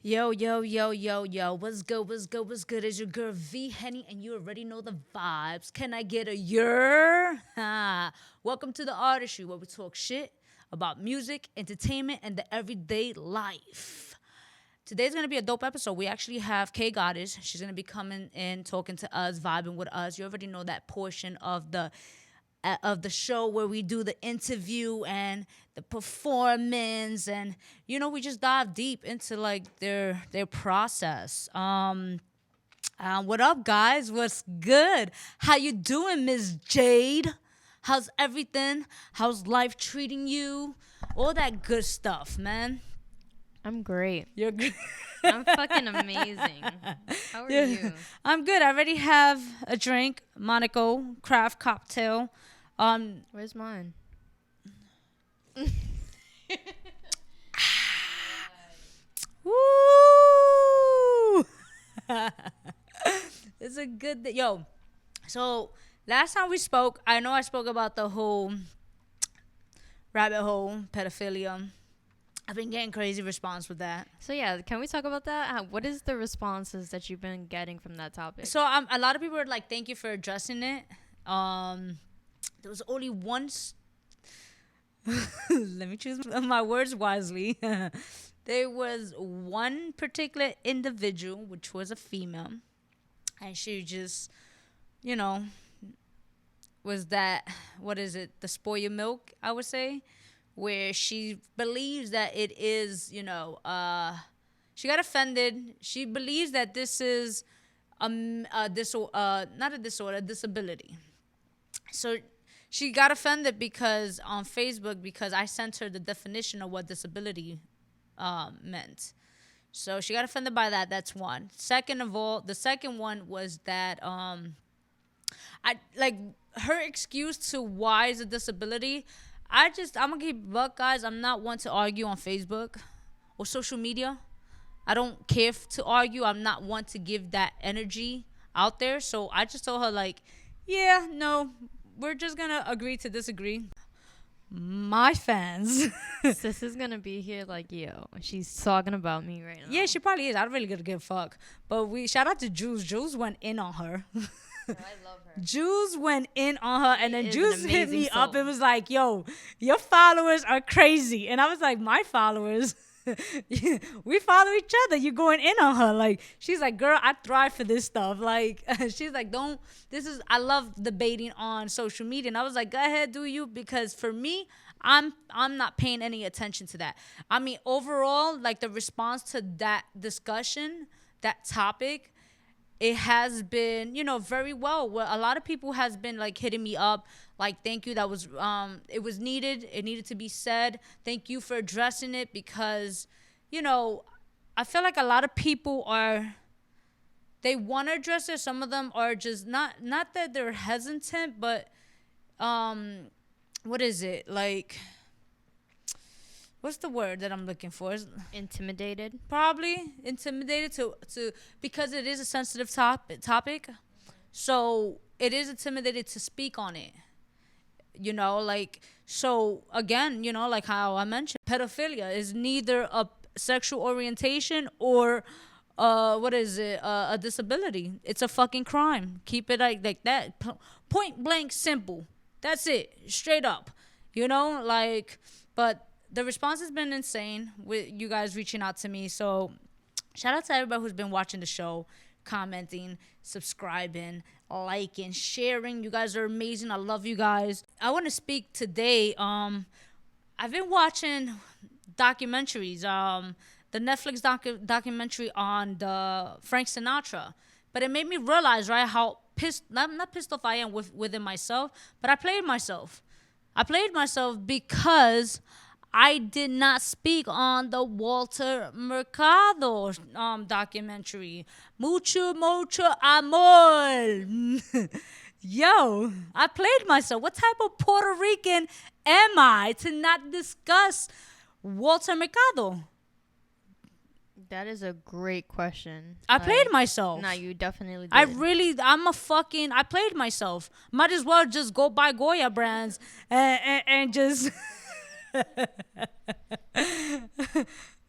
Yo, yo, yo, yo, yo. What's good? What's good? What's good? It's your girl V-Henny, and you already know the vibes. Can I get a yer? Welcome to the Artistry, where we talk shit about music, entertainment, and the everyday life. Today's gonna be a dope episode. We actually have KGoddess. She's gonna be coming in, talking to us, vibing with us. You already know that portion of the show where we do the interview and the performance, and we just dive deep into like their process. What up, guys? What's good? How you doing, Miss Jade? How's everything? How's life treating you? All that good stuff, man. I'm great. You're good. I'm fucking amazing. How are you? I'm good. I already have a drink, Monaco craft cocktail. Where's mine? Woo! It's a good yo. So last time we spoke, I know I spoke about the whole rabbit hole pedophilia. I've been getting crazy response with that. So yeah, can we talk about that? What is the responses that you've been getting from that topic? So a lot of people are like, "Thank you for addressing it." There was only once. Let me choose my words wisely. There was one particular individual, which was a female, and she just, you know, was that, what is it, the spoil your milk, I would say, where she believes that it is, she got offended. She believes that this is not a disorder, a disability. So she got offended because on Facebook, because I sent her the definition of what disability meant. So she got offended by that. That's one. Second of all, the second one was that I like her excuse to why is a disability. I'm gonna keep buck, guys. I'm not one to argue on Facebook or social media. I don't care to argue. I'm not one to give that energy out there. So I just told her, like, yeah, no, we're just gonna agree to disagree. My fans. Sis is gonna be here like, yo, she's talking about me right now. Yeah, she probably is. I don't really give a fuck. But we shout out to Jules. Jules went in on her. I love her. Jules went in on her, and then is Jules an hit me amazing up soul. and was like, yo, your followers are crazy. And I was like, my followers? We follow each other. You going in on her. Like, she's like, girl, I thrive for this stuff. Like, she's like, I love debating on social media. And I was like, go ahead, do you? Because for me, I'm not paying any attention to that. I mean, overall, like the response to that discussion, that topic, it has been, very well. A lot of people has been like hitting me up, like, thank you. That was, it was needed. It needed to be said. Thank you for addressing it because, I feel like a lot of people they want to address it. Some of them are just not that they're hesitant, but, what is it? Like, what's the word that I'm looking for? Intimidated. Probably intimidated to because it is a sensitive topic. So it is intimidated to speak on it. So again, like how I mentioned, pedophilia is neither a sexual orientation or what is it? A disability. It's a fucking crime. Keep it like that. Point blank simple. That's it. Straight up. But the response has been insane with you guys reaching out to me. So shout out to everybody who's been watching the show, commenting, subscribing, liking, sharing. You guys are amazing. I love you guys. I want to speak today. I've been watching documentaries. The Netflix documentary on the Frank Sinatra. But it made me realize, right, how not pissed off I am within myself, but I played myself. I played myself because I did not speak on the Walter Mercado documentary. Mucho, mucho amor. Yo, I played myself. What type of Puerto Rican am I to not discuss Walter Mercado? That is a great question. I played myself. Nah, you definitely did. I played myself. Might as well just go buy Goya brands and just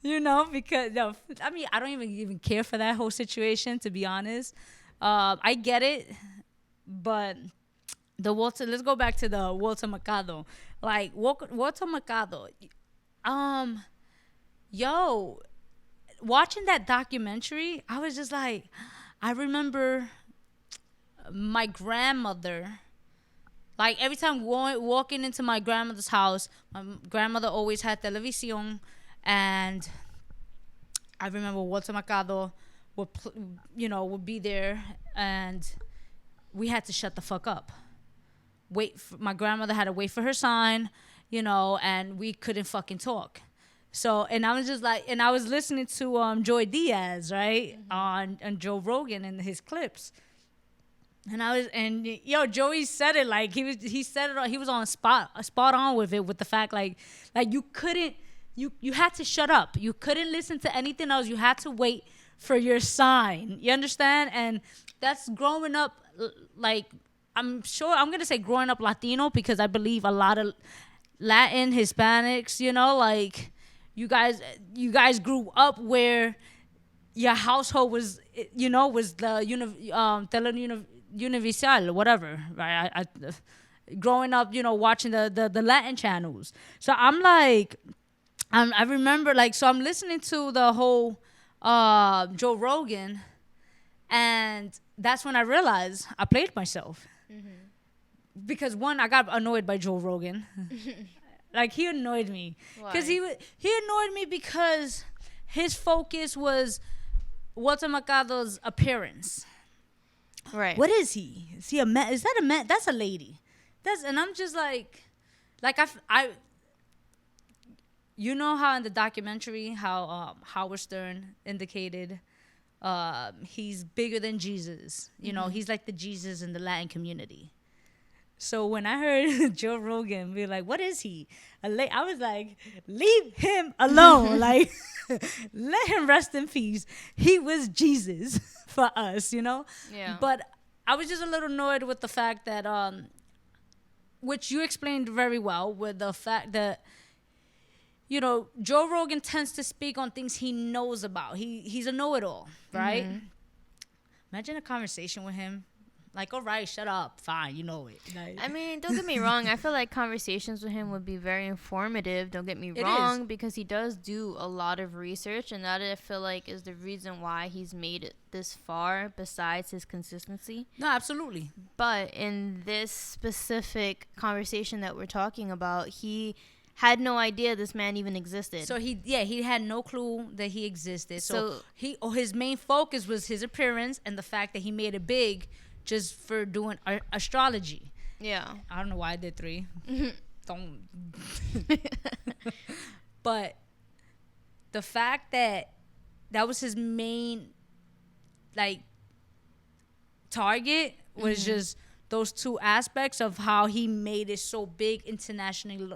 because no, I mean, I don't even care for that whole situation, to be honest. I get it, but let's go back to the Walter Mercado. Like, Walter Mercado, um, yo, watching that documentary, I was just like, I remember my grandmother. Like, every time walking into my grandmother's house, my grandmother always had televisión, and I remember Walter Mercado would be there, and we had to shut the fuck up. My grandmother had to wait for her sign, and we couldn't fucking talk. So, and I was just like, and I was listening to Joy Diaz, right, on Joe Rogan and his clips. Joey said it like he said it. He was on spot on with it, with the fact like you couldn't, you had to shut up. You couldn't listen to anything else. You had to wait for your sign. You understand? And that's growing up. Like, I'm sure I'm gonna say growing up Latino, because I believe a lot of Latin Hispanics, like you guys grew up where your household was the Universal, whatever, right? I growing up, watching the Latin channels. So I'm like, I remember, like, so I'm listening to the whole Joe Rogan, and that's when I realized I played myself. Because one, I got annoyed by Joe Rogan. Like, he annoyed me because he annoyed me because his focus was Walter Mercado's appearance. Right. What is he? Is he a man? Is that a man? That's a lady. And I'm just like I how in the documentary how Howard Stern indicated he's bigger than Jesus. He's like the Jesus in the Latin community. So when I heard Joe Rogan be like, what is he? I was like, leave him alone. Like, let him rest in peace. He was Jesus for us, Yeah. But I was just a little annoyed with the fact that, which you explained very well, with the fact that, Joe Rogan tends to speak on things he knows about. He's a know-it-all, right? Imagine a conversation with him. Like, all right, shut up. Fine, you know it. Like, I mean, don't get me wrong. I feel like conversations with him would be very informative. Don't get me wrong, because he does do a lot of research, and that I feel like is the reason why he's made it this far, besides his consistency. No, absolutely. But in this specific conversation that we're talking about, he had no idea this man even existed. So he had no clue that he existed. So his main focus was his appearance and the fact that he made it big just for doing astrology. Yeah. I don't know why I did 3. Don't. But the fact that was his main, like, target was just those two aspects of how he made it so big, internationally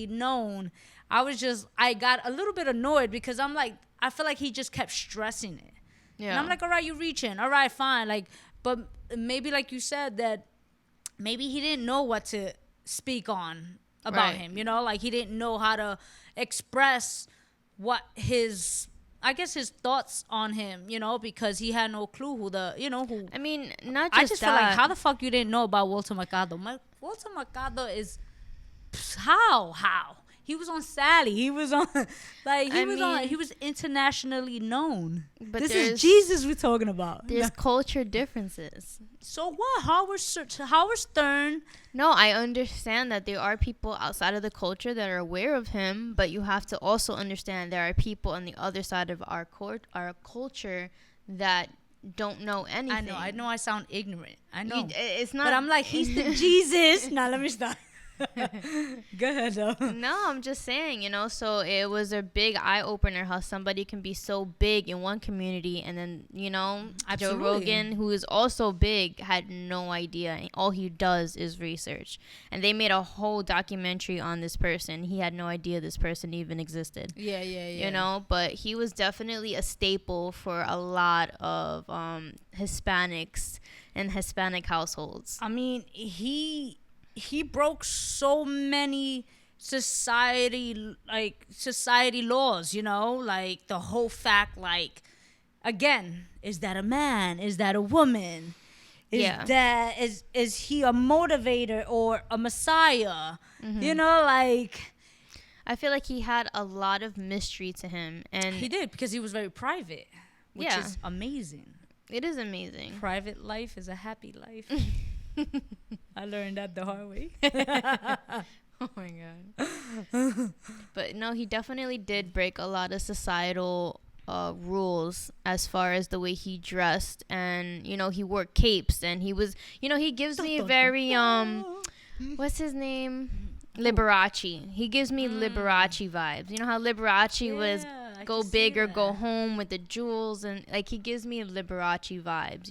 known. I got a little bit annoyed because I'm like, I feel like he just kept stressing it. Yeah. And I'm like, all right, you're reaching. All right, fine. Like, but maybe, like you said, that maybe he didn't know what to speak on about him. Like, he didn't know how to express what his thoughts on him, because he had no clue who. I mean, not just I just feel like, how the fuck you didn't know about Walter Mercado? Walter Mercado is, how? He was on Sally. He was on, he was internationally known. But this is Jesus we're talking about. There's culture differences. So what? Howard Stern. No, I understand that there are people outside of the culture that are aware of him, but you have to also understand there are people on the other side of our culture that don't know anything. I know I sound ignorant. I know. It's not. But I'm like, he's the Jesus. Now let me stop. Go ahead, though. No, I'm just saying, so it was a big eye-opener how somebody can be so big in one community, and then, Absolutely. Joe Rogan, who is also big, had no idea. And all he does is research. And they made a whole documentary on this person. He had no idea this person even existed. Yeah. But he was definitely a staple for a lot of Hispanics and Hispanic households. I mean, he broke so many society laws, like the whole fact, like, again, is that a man? Is that a woman? Is he a motivator or a messiah? Like, I feel like he had a lot of mystery to him, and he did, because he was very private, which is amazing. It is amazing. Private life is a happy life. I learned that the hard way. Oh my god. But no, he definitely did break a lot of societal rules as far as the way he dressed, and he wore capes, and he was, he gives me very what's his name? Liberace. He gives me Liberace vibes. You know how Liberace was go big or go home with the jewels, and like he gives me Liberace vibes,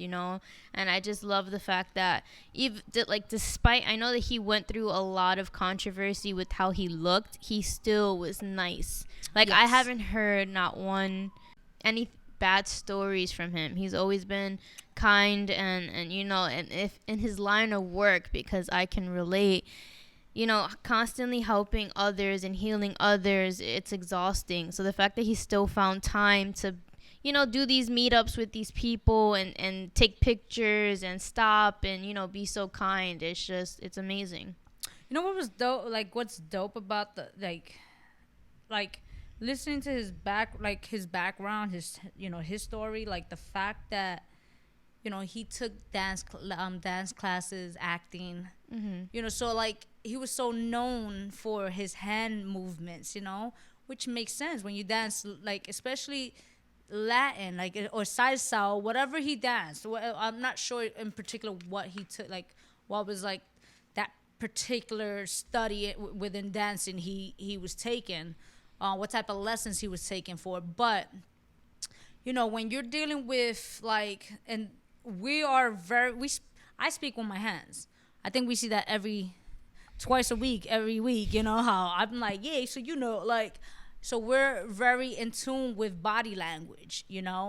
and I just love the fact that despite, I know that he went through a lot of controversy with how he looked, he still was nice. Like, I haven't heard not any bad stories from him. He's always been kind, and if in his line of work, because I can relate, constantly helping others and healing others, it's exhausting. So the fact that he still found time to, do these meetups with these people and take pictures and stop and, be so kind, it's amazing. What was dope? Like, what's dope about the, like listening to his background, his story, like the fact that, he took dance classes, acting, so like he was so known for his hand movements, which makes sense when you dance, like especially Latin, like, or salsa, whatever he danced. I'm not sure in particular what he took, like what was like that particular study within dancing he was taking, what type of lessons he was taking for. But when you're dealing with like, and I speak with my hands. I think we see that twice a week, every week, how I'm like, yeah, so like, so we're very in tune with body language, the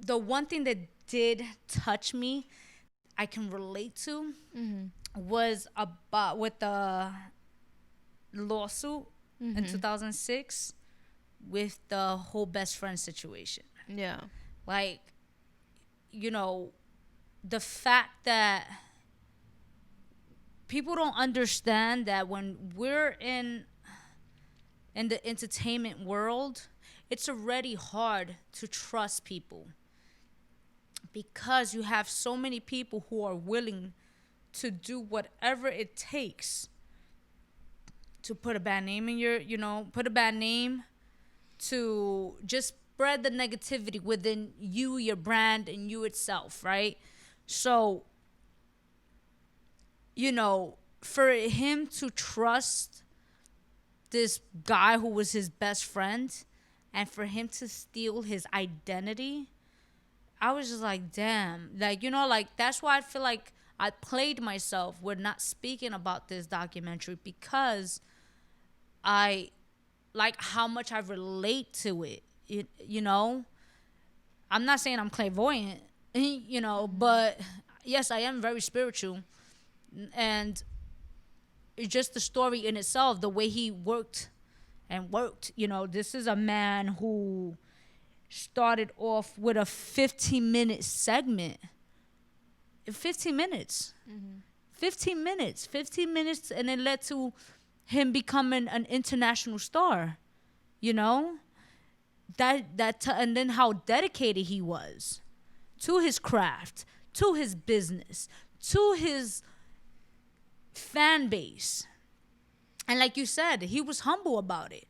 one thing that did touch me, I can relate to, was about with the lawsuit in 2006 with the whole best friend situation. Yeah. Like, the fact that people don't understand that when we're in the entertainment world, it's already hard to trust people, because you have so many people who are willing to do whatever it takes to put a bad name in to just spread the negativity within you, your brand, and you itself, right? So, for him to trust this guy who was his best friend, and for him to steal his identity, I was just like, damn. Like, like, that's why I feel like I played myself with not speaking about this documentary, because I like how much I relate to it. I'm not saying I'm clairvoyant, but yes, I am very spiritual. And it's just the story in itself, the way he worked. This is a man who started off with a 15-minute segment. 15 minutes. 15 minutes, and it led to him becoming an international star. And then how dedicated he was to his craft, to his business, to his fan base. And like you said, he was humble about it.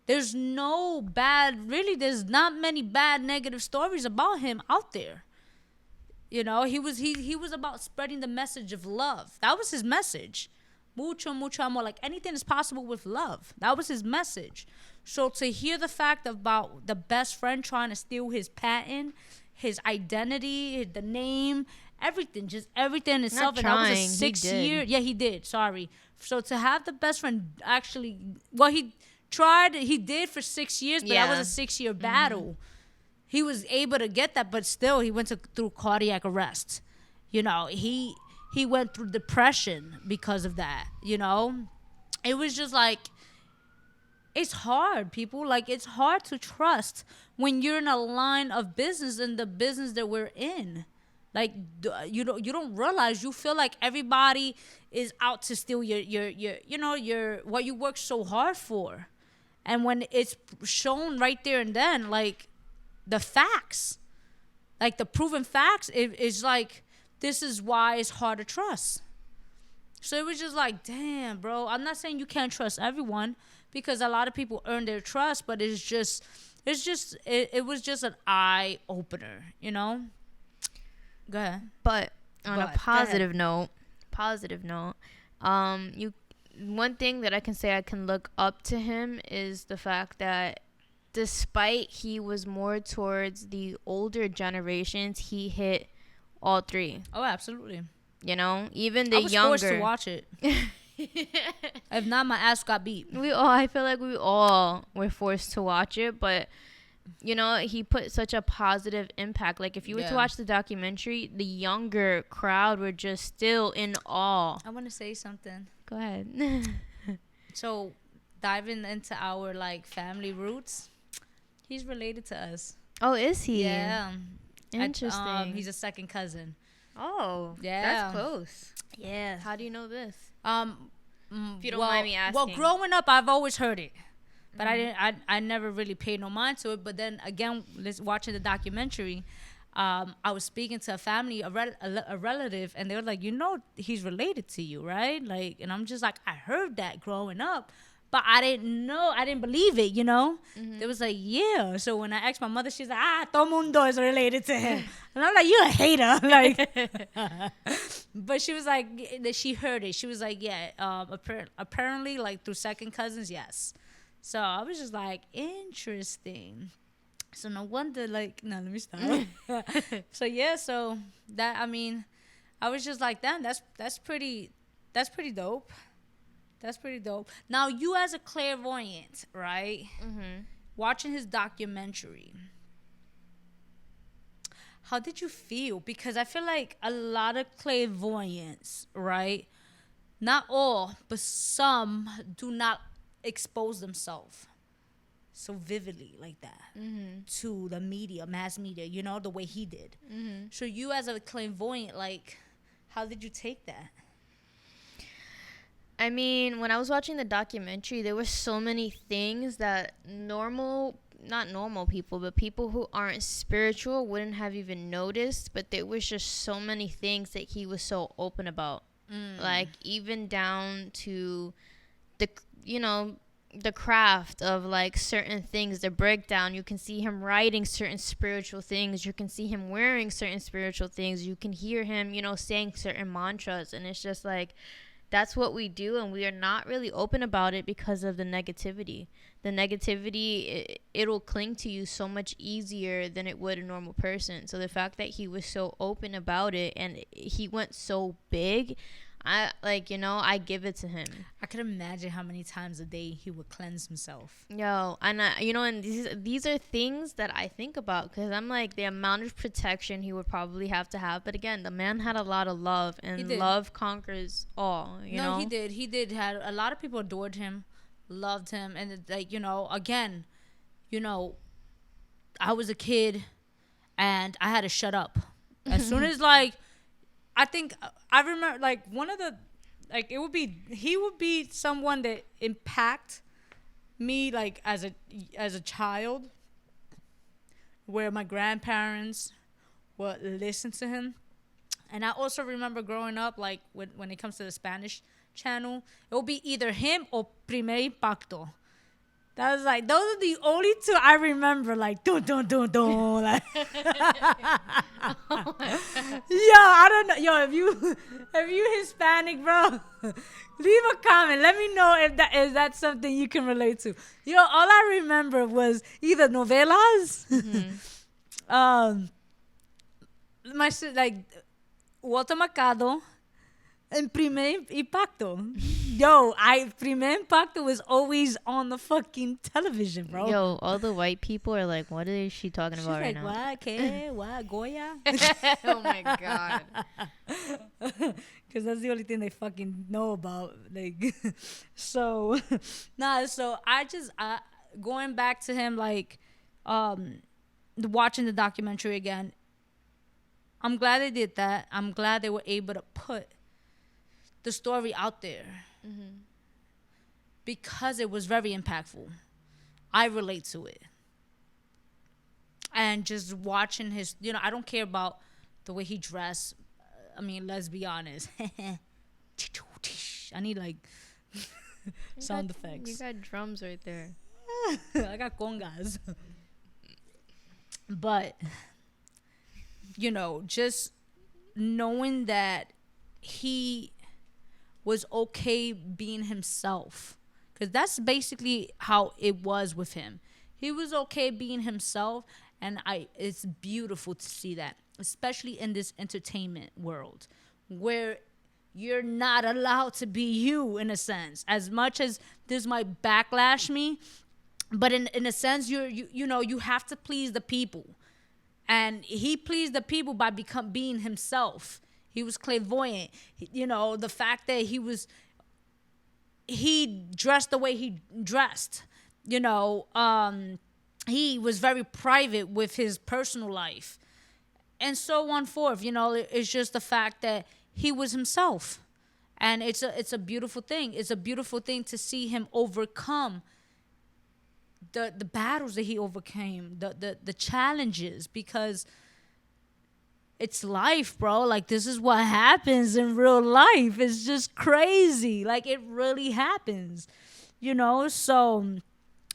There's not many bad negative stories about him out there. He was about spreading the message of love. That was his message. Mucho, mucho amor. Like, anything is possible with love. That was his message. So to hear the fact about the best friend trying to steal his patent, his identity, the name, everything itself. And that was a 6 year. Yeah, he did. Sorry. So to have the best friend actually, he did for 6 years, but that was a 6-year battle. He was able to get that, but still he went through cardiac arrest. He went through depression because of that, it was just like, it's hard, people. Like, it's hard to trust when you're in a line of business, in the business that we're in. Like, you don't realize, you feel like everybody is out to steal your what you work so hard for. And when it's shown right there and then, like, the facts, like the proven facts, it's like, this is why it's hard to trust. So it was just like, damn, bro. I'm not saying you can't trust everyone, because a lot of people earn their trust, but it was just an eye opener, you know? Go ahead. But on a positive note, one thing that I can say I can look up to him is the fact that despite he was more towards the older generations, he hit all three. Oh, absolutely. You know, even the I was younger. forced to watch it. If not, my ass got beat. I feel like we all were forced to watch it, but you know, he put such a positive impact. Like, if you were to watch the documentary, the younger crowd were just still in awe. I want to say something. Go ahead. So, diving into our, like, family roots, he's related to us. Oh, is he? Yeah. Interesting. He's a second cousin. Oh, yeah. That's close. Yeah. How do you know this? If you don't mind me asking. Well, growing up, I've always heard it. But I never really paid no mind to it. But then again, watching the documentary, I was speaking to a family, a relative, and they were like, you know, he's related to you, right? Like, and I'm just like, I heard that growing up, but I didn't believe it, you know? They was like, yeah. So when I asked my mother, she's like, todo mundo is related to him. And I'm like, you're a hater. Like, but she was like, she heard it. She was like, yeah, apparently, like, through second cousins, yes. So I was just like, interesting. So no wonder, like, no, let me stop. So yeah, so that, I mean, I was just like, damn, that's pretty dope. That's pretty dope. Now, you as a clairvoyant, right? Mm-hmm. Watching his documentary, how did you feel? Because I feel like a lot of clairvoyants, right? Not all, but some do not expose themselves so vividly like that to the media, mass media, you know, the way he did. So you as a clairvoyant, like, how did you take that? I mean, when I was watching the documentary, there were so many things that not normal people, but people who aren't spiritual wouldn't have even noticed. But there was just so many things that he was so open about. Like, even down to the craft of, like, certain things, the breakdown. You can see him writing certain spiritual things. You can see him wearing certain spiritual things. You can hear him, saying certain mantras. And it's just like, that's what we do, and we are not really open about it because of the negativity. The negativity, it'll cling to you so much easier than it would a normal person. So the fact that he was so open about it and he went so big, I give it to him. I could imagine how many times a day he would cleanse himself. And these are things that I think about, because I'm like, the amount of protection he would probably have to have. But again, the man had a lot of love, and love conquers all. You know? He did. He did. Had a lot of people adored him, loved him, and again, I was a kid, and I had to shut up as soon as I think I remember, like, one of the, like, he would be someone that impact me, like, as a child, where my grandparents would listen to him. And I also remember growing up, like, when it comes to the Spanish channel, it will be either him or Primer Impacto. That was like, those are the only two I remember, like, dun dun dun dun, like. Yo, I don't know. Yo, if you Hispanic, bro, leave a comment. Let me know if that's something you can relate to. Yo, all I remember was either novelas, like Walter Mercado, En Primer Impacto. Yo, Primer Impacto was always on the fucking television, bro. Yo, all the white people are like, what is she talking She's about like, right now? What? ¿Qué? What? Goya? Oh my God. Because that's the only thing they fucking know about. Like, so, so going back to him, like, watching the documentary again, I'm glad they did that. I'm glad they were able to put the story out there because it was very impactful. I relate to it. And just watching his, I don't care about the way he dressed. I mean, let's be honest. I need like sound effects. You got drums right there. I got congas. But, just knowing that he was okay being himself, because that's basically how it was with him. He was okay being himself, and it's beautiful to see that, especially in this entertainment world where you're not allowed to be you, in a sense. As much as this might backlash me, but in a sense, you have to please the people. And he pleased the people by being himself. He was clairvoyant. The fact that he dressed the way he dressed. He was very private with his personal life. And so on forth. It's just the fact that he was himself. And it's a beautiful thing. It's a beautiful thing to see him overcome the battles that he overcame, the challenges, because it's life, bro. Like, this is what happens in real life. It's just crazy. Like, it really happens, So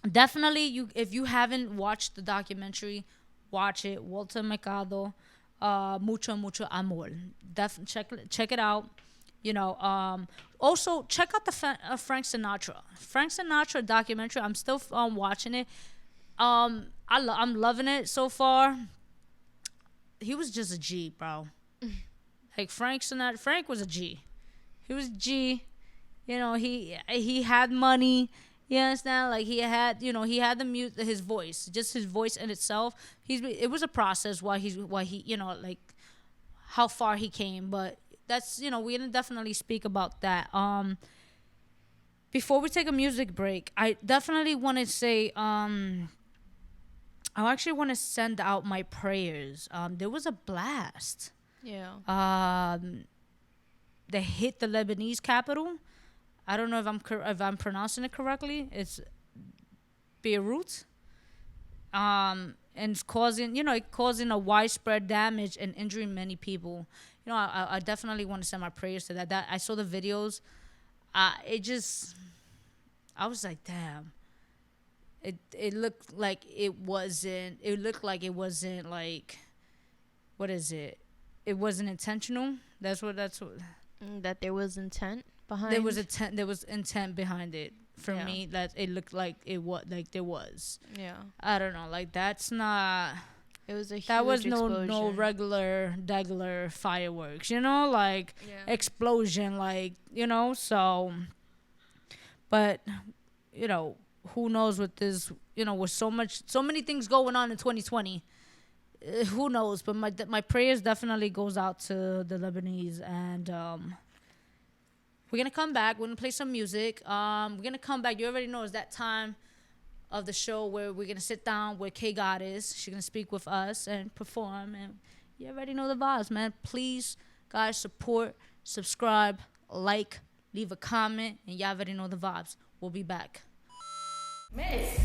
definitely, if you haven't watched the documentary, watch it. Walter Mercado, mucho amor. Check it out. Also check out the Frank Sinatra documentary. I'm still watching it. I'm loving it so far. He was just a G, bro. Like, Frank was a G. He was a G. He had money. You understand? Like, he had the music, his voice, just his voice in itself. It was a process why he like how far he came, but that's, we can definitely speak about that. Before we take a music break, I definitely want to say, I actually want to send out my prayers. There was a blast. Yeah. They hit the Lebanese capital. I don't know if I'm pronouncing it correctly. It's Beirut. And it's causing a widespread damage and injuring many people. I definitely want to send my prayers to that. I saw the videos. I was like, damn. It looked like it wasn't. It looked like it wasn't, like, what is it? It wasn't intentional. That's what. That there was intent behind. There was intent behind it. For me, that it looked like it was, like there was. Yeah. I don't know. Like, that's not. It was a huge that was explosion. no regular fireworks. Explosion. Like, So, but who knows with this? With so many things going on in 2020. Who knows? But my prayers definitely goes out to the Lebanese, and we're gonna come back. We're gonna play some music. We're gonna come back. You already know it's that time of the show where we're gonna sit down with KGoddess. She's gonna speak with us and perform, and you already know the vibes, man. Please, guys, support, subscribe, like, leave a comment, and y'all already know the vibes. We'll be back. Miss,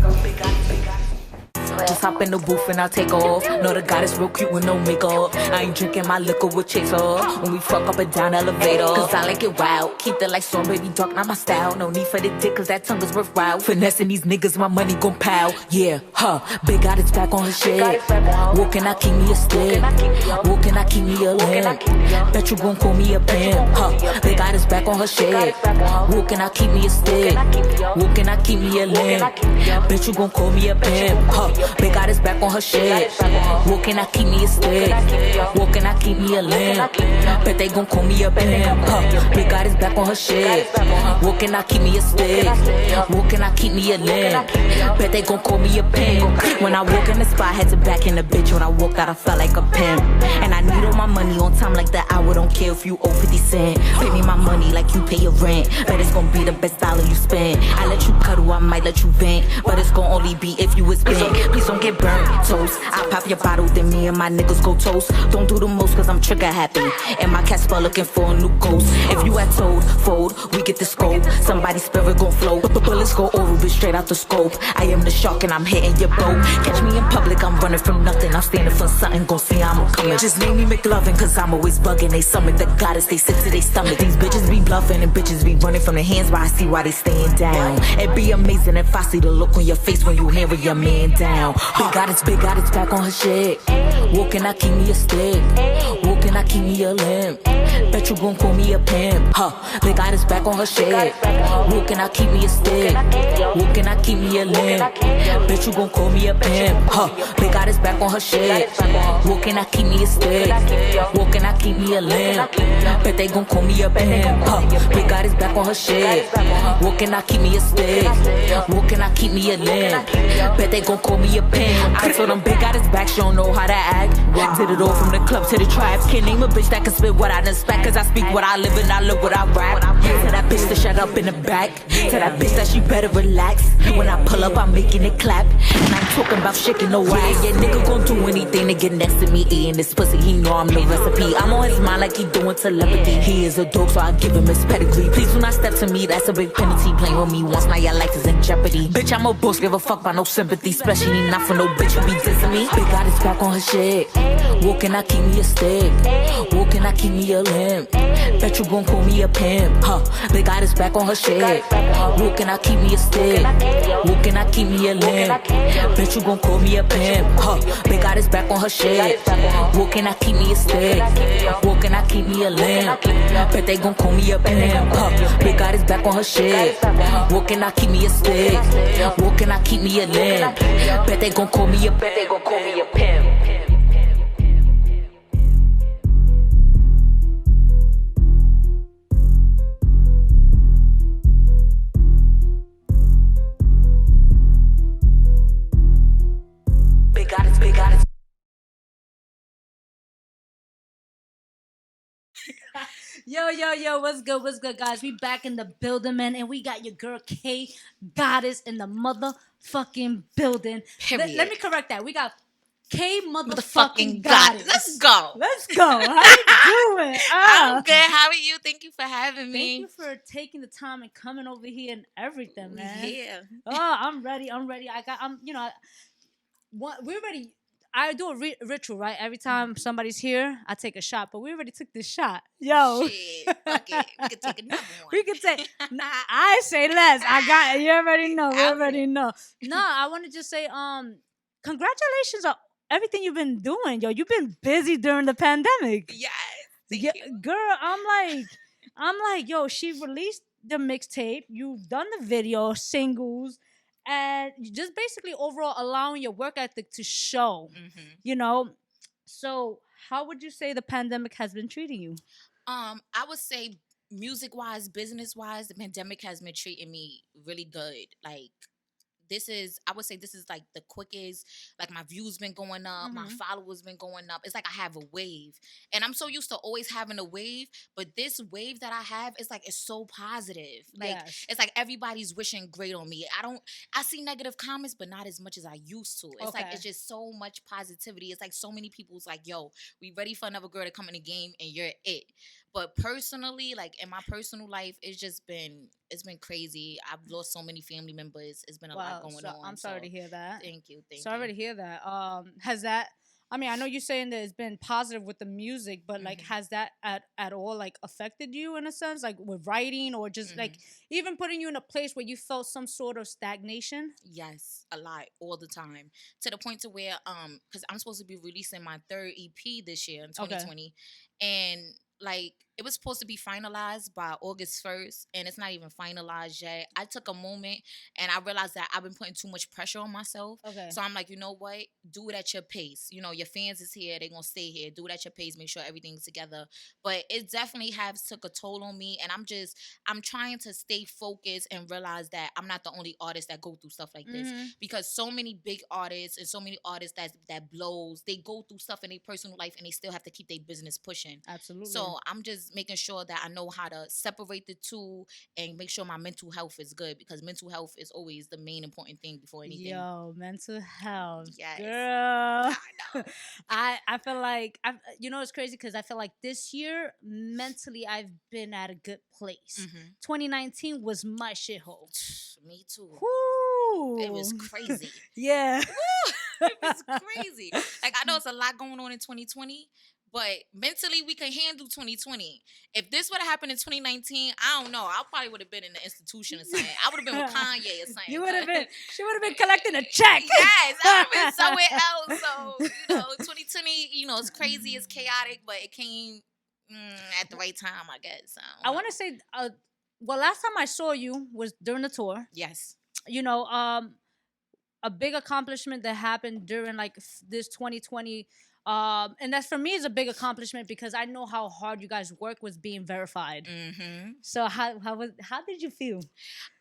go big guys. Just hop in the booth and I'll take off. Know the goddess real cute with no makeup. I ain't drinking my liquor with chaser. When we fuck up and down elevator, cause I like it wild. Keep the lights on, baby, dark, not my style. No need for the dick, cause that tongue is worthwhile. Finessing these niggas, my money gon' pile. Yeah, big goddess back on her shit. Walking, I keep me a stick. Walking, I keep me a limp. Bet you gon' call me a pimp. Big goddess back on her shit. Walking, I keep me a stick. Walking, I keep me a limp. Bet you gon' call me a pimp. Big goddess back on her shit. Walking, I keep me a stick. Walking, I keep me a limp. Bet they gon' call me a pimp. Big goddess back on her shit. Walking, I keep me a stick. Walking, I keep me a limp. Bet they gon' call me a pimp. When I walk in the spot, had to back in the bitch. When I walked out, I felt like a pimp. And I need all my money on time like the hour. Don't care if you owe 50 cents. Pay me my money like you pay your rent. Bet it's gon' be the best dollar you spend. I let you cuddle, I might let you vent. But it's gon' only be if you was bent. Please don't get burnt, toast. I pop your bottle, then me and my niggas go toast. Don't do the most cause I'm trigger happy. And my cat spell looking for a new ghost. If you had told, fold, we get the scope. Somebody's spirit gon' flow. Bullets go over it straight out the scope. I am the shark and I'm hitting your boat. Catch me in public, I'm running from nothing. I'm standing for something, gon' see I'm coming. Just name me McLovin cause I'm always bugging. They summon the goddess, they sick to their stomach. These bitches be bluffing and bitches be running from the hands, but I see why they staying down. It'd be amazing if I see the look on your face when you hear your man down. Big goddess back on her shit. Walking, I keep me a stick. Walking, I keep me a limp. Bet you gon' call me a pimp. Big goddess back on her shit. Walking, I keep me a stick. Walking, I keep me a limp. Bet you gon' call me a pimp. Big goddess back on her shit. Walking, I keep me a stick. Walking, I keep me a limp. Bet they gon' call me a pimp. Big goddess back on her shit. Walking, I keep me a stick. Walking, I keep me a limp. Bet they gon' call me a pimp. I told them big goddess back, she don't know how to act. Did it all from the club to the tribes. Can't name a bitch that can spit what I done spec. Cause I speak what I live and I live what I rap. Tell that bitch to shut up in the back. Tell that bitch that she better relax. When I pull up, I'm making it clap. And I'm talking about shaking no wax. Yeah, nigga gon' do anything to get next to me. Eating this pussy, he know I'm the recipe. I'm on his mind like he doing telepathy. He is a dog, so I give him his pedigree. Please do not step to me, that's a big penalty. Playing with me once, now your life is in jeopardy. Bitch, I'm a boss, give a fuck about no sympathy. Especially not for no bitch who be dissing me. Big goddess back on her shit. Walking, I keep me a stick. Walking, I keep me a limp. Bet you gon' call me a pimp. Big goddess back on her shit. Walking, I keep me a stick. Walking, I keep me a limp. Bet you gon' call me a pimp. Big goddess back on her shit. Walking, I keep me a stick. Walking, I keep me a limp. Bet they gon' call me a pimp. Big goddess back on her shit. Walking, I keep me a stick. Walking, I keep me a limp. Bet they gon' call me a bet they gon' call me a pimp. Big goddess. Yo, what's good, guys? We back in the building, man, and we got your girl KGoddess in the motherfucking building. Let me correct that. We got K motherfucking goddess. Let's go. How you doing? I'm good. How are you? Thank you for having me. Thank you for taking the time and coming over here and everything, man. Yeah. Oh, I'm ready. We're ready. I do a ritual, right? Every time somebody's here, I take a shot. But we already took this shot. Yo. Shit. Fuck it. We could take another one. We could take. I say less. I got it. You already know. We already know. No, I want to just say, congratulations on everything you've been doing, yo. You've been busy during the pandemic. Yes. Thank you. Girl, I'm like, yo, she released the mixtape. You've done the video, singles. And just basically overall allowing your work ethic to show, So how would you say the pandemic has been treating you? I would say music-wise, business-wise, the pandemic has been treating me really good. Like, I would say this is like the quickest, like my views been going up, my followers been going up. It's like I have a wave. And I'm so used to always having a wave, but this wave that I have, it's so positive. Like, It's like everybody's wishing great on me. I see negative comments, but not as much as I used to. It's like, it's just so much positivity. It's like so many people's like, yo, we ready for another girl to come in the game and you're it. But personally, like in my personal life, it's been crazy. I've lost so many family members. It's been a lot going on. I'm sorry to hear that. Thank you. Sorry to hear that. Has that? I mean, I know you're saying that it's been positive with the music, but like, has that at all like affected you in a sense, like with writing or just like even putting you in a place where you felt some sort of stagnation? Yes, a lot, all the time, to the point to where because I'm supposed to be releasing my third EP this year in 2020, and like it was supposed to be finalized by August 1st, and it's not even finalized yet. I took a moment and I realized that I've been putting too much pressure on myself. Okay. So I'm like, you know what? Do it at your pace. You know, your fans is here. They're going to stay here. Do it at your pace. Make sure everything's together. But it definitely has took a toll on me. And I'm trying to stay focused and realize that I'm not the only artist that go through stuff like this. Because so many big artists and so many artists that blows, they go through stuff in their personal life and they still have to keep their business pushing. Absolutely. So I'm just making sure that I know how to separate the two and make sure my mental health is good, because mental health is always the main important thing before anything. Yo, mental health. Yes. Girl. I know. I feel like, it's crazy because I feel like this year, mentally, I've been at a good place. 2019 was my shithole. Me too. Woo. It was crazy. Yeah. It was crazy. Like, I know it's a lot going on in 2020, but mentally we can handle 2020. If this would have happened in 2019, I don't know. I probably would have been in the institution or something. I would have been with Kanye or something. She would have been collecting a check. Yes, I would have been somewhere else. So, 2020, it's crazy, it's chaotic, but it came at the right time, I guess. I want to say, last time I saw you was during the tour. Yes. A big accomplishment that happened during like this 2020, and that for me is a big accomplishment because I know how hard you guys work with being verified. So how did you feel?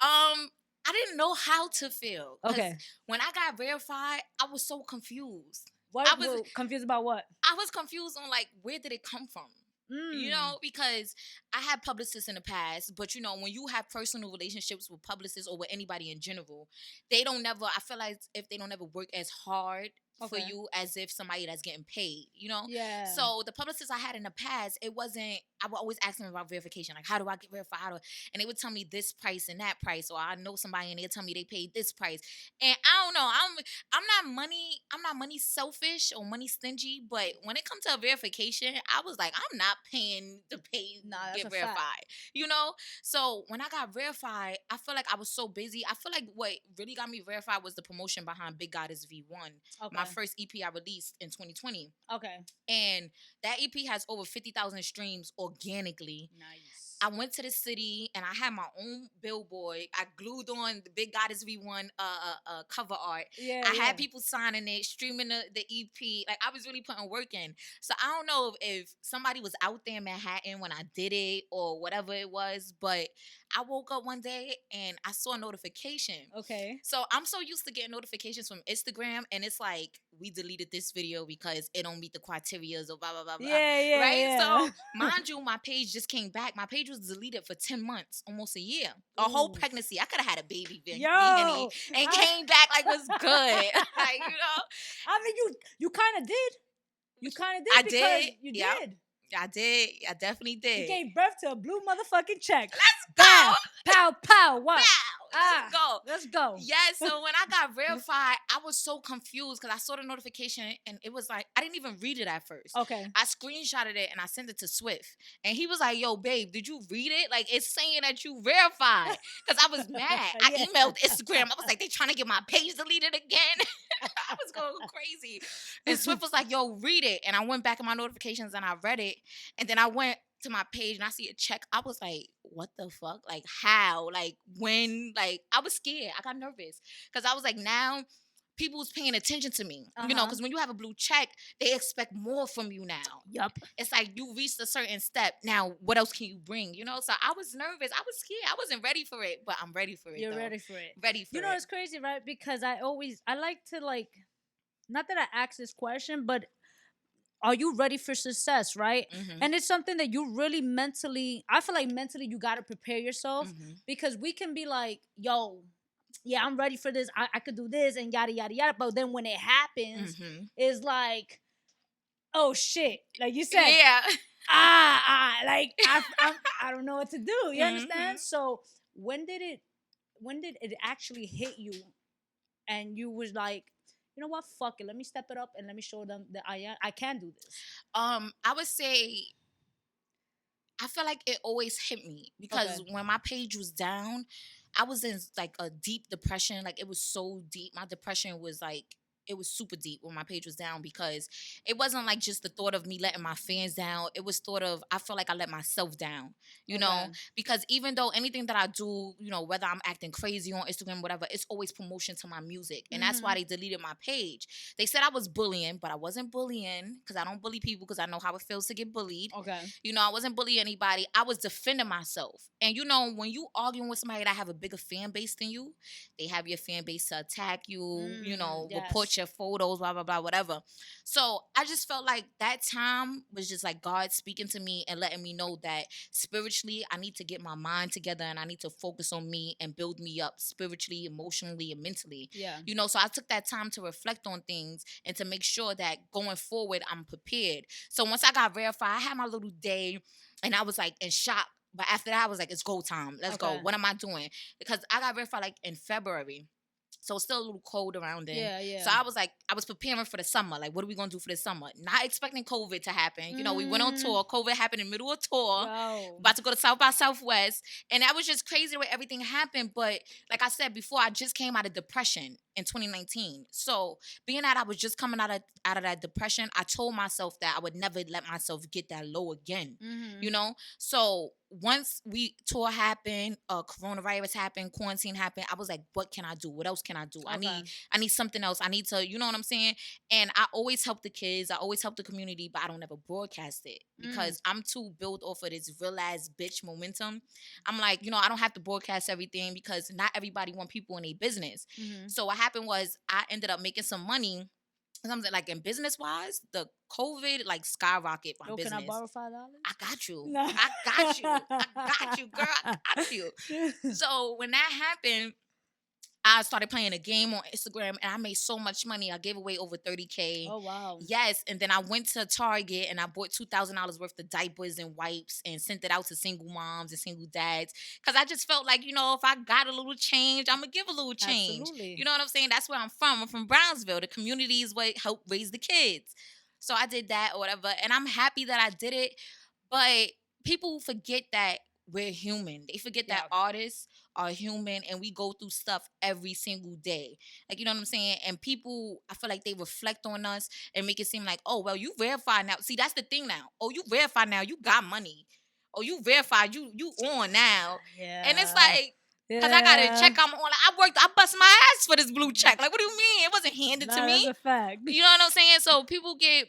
I didn't know how to feel. Okay. When I got verified, I was so confused. I was confused about what? I was confused on like, where did it come from? Because I had publicists in the past, but when you have personal relationships with publicists or with anybody in general, I feel like if they don't ever work as hard for you as if somebody that's getting paid, Yeah. So the publicists I had in the past, I would always ask them about verification. Like, how do I get verified? And they would tell me this price and that price, or I know somebody and they'll tell me they paid this price. And I don't know, I'm not money selfish or money stingy, but when it comes to a verification, I was like, I'm not paying to get verified. Fact. So when I got verified, I feel like I was so busy. I feel like what really got me verified was the promotion behind Big Goddess V1. My first EP I released in 2020. Okay. And that EP has over 50,000 streams organically. Nice. I went to the city and I had my own billboard. I glued on the Big Goddess V1 cover art. Yeah, I had people signing it, streaming the EP. Like, I was really putting work in. So I don't know if somebody was out there in Manhattan when I did it or whatever it was, but I woke up one day and I saw a notification. Okay. So I'm so used to getting notifications from Instagram, and it's like, we deleted this video because it don't meet the criteria or blah, blah, blah, blah. Yeah, right? Yeah. So, mind you, my page just came back. My page was deleted for 10 months, almost a year. A whole pregnancy. I could have had a baby, V-Henny, and came back like, was good. Like, I mean, you kind of did. You kind of did. I did. You did. I did. I definitely did. You gave birth to a blue motherfucking check. Let's go. Pow, pow, what? Pow. Let's go. Yeah, so when I got verified, I was so confused because I saw the notification and it was like, I didn't even read it at first. Okay. I screenshotted it and I sent it to Swift. And he was like, yo, babe, did you read it? Like, it's saying that you verified. Because I was mad. I emailed Instagram. I was like, they trying to get my page deleted again. I was going crazy. And Swift was like, yo, read it. And I went back in my notifications and I read it. And then I went to my page and I see a check. I was like, what the fuck? Like, how? Like, when? Like, I was scared. I got nervous. Because I was like, now people's paying attention to me. Because when you have a blue check, they expect more from you now. Yup. It's like you reached a certain step. Now, what else can you bring? So I was nervous. I was scared. I wasn't ready for it, but I'm ready for it. You're though. ready for it. Ready for it. It's crazy, right? Because I like to, like, not that I ask this question, but are you ready for success, right? And it's something that you really I feel like mentally you got to prepare yourself, because we can be like, yo, yeah, I'm ready for this. I could do this and yada, yada, yada. But then when it happens, it's like, oh, shit. Like you said. Yeah. Like, I don't know what to do. You understand? So when did it actually hit you and you was like, you know what? Fuck it. Let me step it up and let me show them that I can do this. I would say, I feel like it always hit me because when my page was down, I was in like a deep depression. Like, it was so deep. My depression was like it was super deep when my page was down, because it wasn't like just the thought of me letting my fans down. It was thought of, I felt like I let myself down, you know, because even though anything that I do, you know, whether I'm acting crazy on Instagram, whatever, it's always promotion to my music. And that's why they deleted my page. They said I was bullying, but I wasn't bullying, because I don't bully people, because I know how it feels to get bullied. You know, I wasn't bullying anybody. I was defending myself. And you know, when you arguing with somebody that have a bigger fan base than you, they have your fan base to attack you, you know, report your photos, blah, blah, blah, whatever. So I just felt like that time was just like God speaking to me and letting me know that spiritually I need to get my mind together, and I need to focus on me and build me up spiritually, emotionally, and mentally. You know, so I took that time to reflect on things and to make sure that going forward I'm prepared. So once I got verified, I had my little day and I was like in shock. But after that, I was like, it's go time. Let's go. What am I doing? Because I got verified like in February. So it's still a little cold around then. So I was like, I was preparing for the summer. Like, what are we going to do for the summer? Not expecting COVID to happen. You know, we went on tour. COVID happened in the middle of tour. About to go to South by Southwest. And that was just crazy the way everything happened. But like I said before, I just came out of depression in 2019. So being that I was just coming out of that depression, I told myself that I would never let myself get that low again. You know? So once tour happened, coronavirus happened, quarantine happened, I was like, what can I do? What else can I do? I need something else. I need to, you know what I'm saying? And I always help the kids. I always help the community, but I don't ever broadcast it because I'm too built off of this real ass bitch momentum. I'm like, you know, I don't have to broadcast everything because not everybody want people in their business. So what happened was I ended up making some money. Something like in business wise, the COVID like skyrocket my business. Can I borrow $5? I got you. No. I got you. I got you, girl. I got you. So when that happened, I started playing a game on Instagram and I made so much money. I gave away over $30K. Oh, wow. Yes. And then I went to Target and I bought $2,000 worth of diapers and wipes and sent it out to single moms and single dads. Because I just felt like, you know, if I got a little change, I'm going to give a little change. Absolutely. You know what I'm saying? That's where I'm from. I'm from Brownsville. The community is what helped raise the kids. So I did that or whatever. And I'm happy that I did it. But people forget that we're human. They forget that artists are human and we go through stuff every single day. Like, you know what I'm saying? And people, I feel like they reflect on us and make it seem like, oh, well, you verified now. See, that's the thing now. Oh, you verified now. You got money. Oh, you verified. You on now. Yeah. And it's like, because I got a check I'm on. I bust my ass for this blue check. Like, what do you mean? It wasn't handed to me. That's a fact. You know what I'm saying? So people get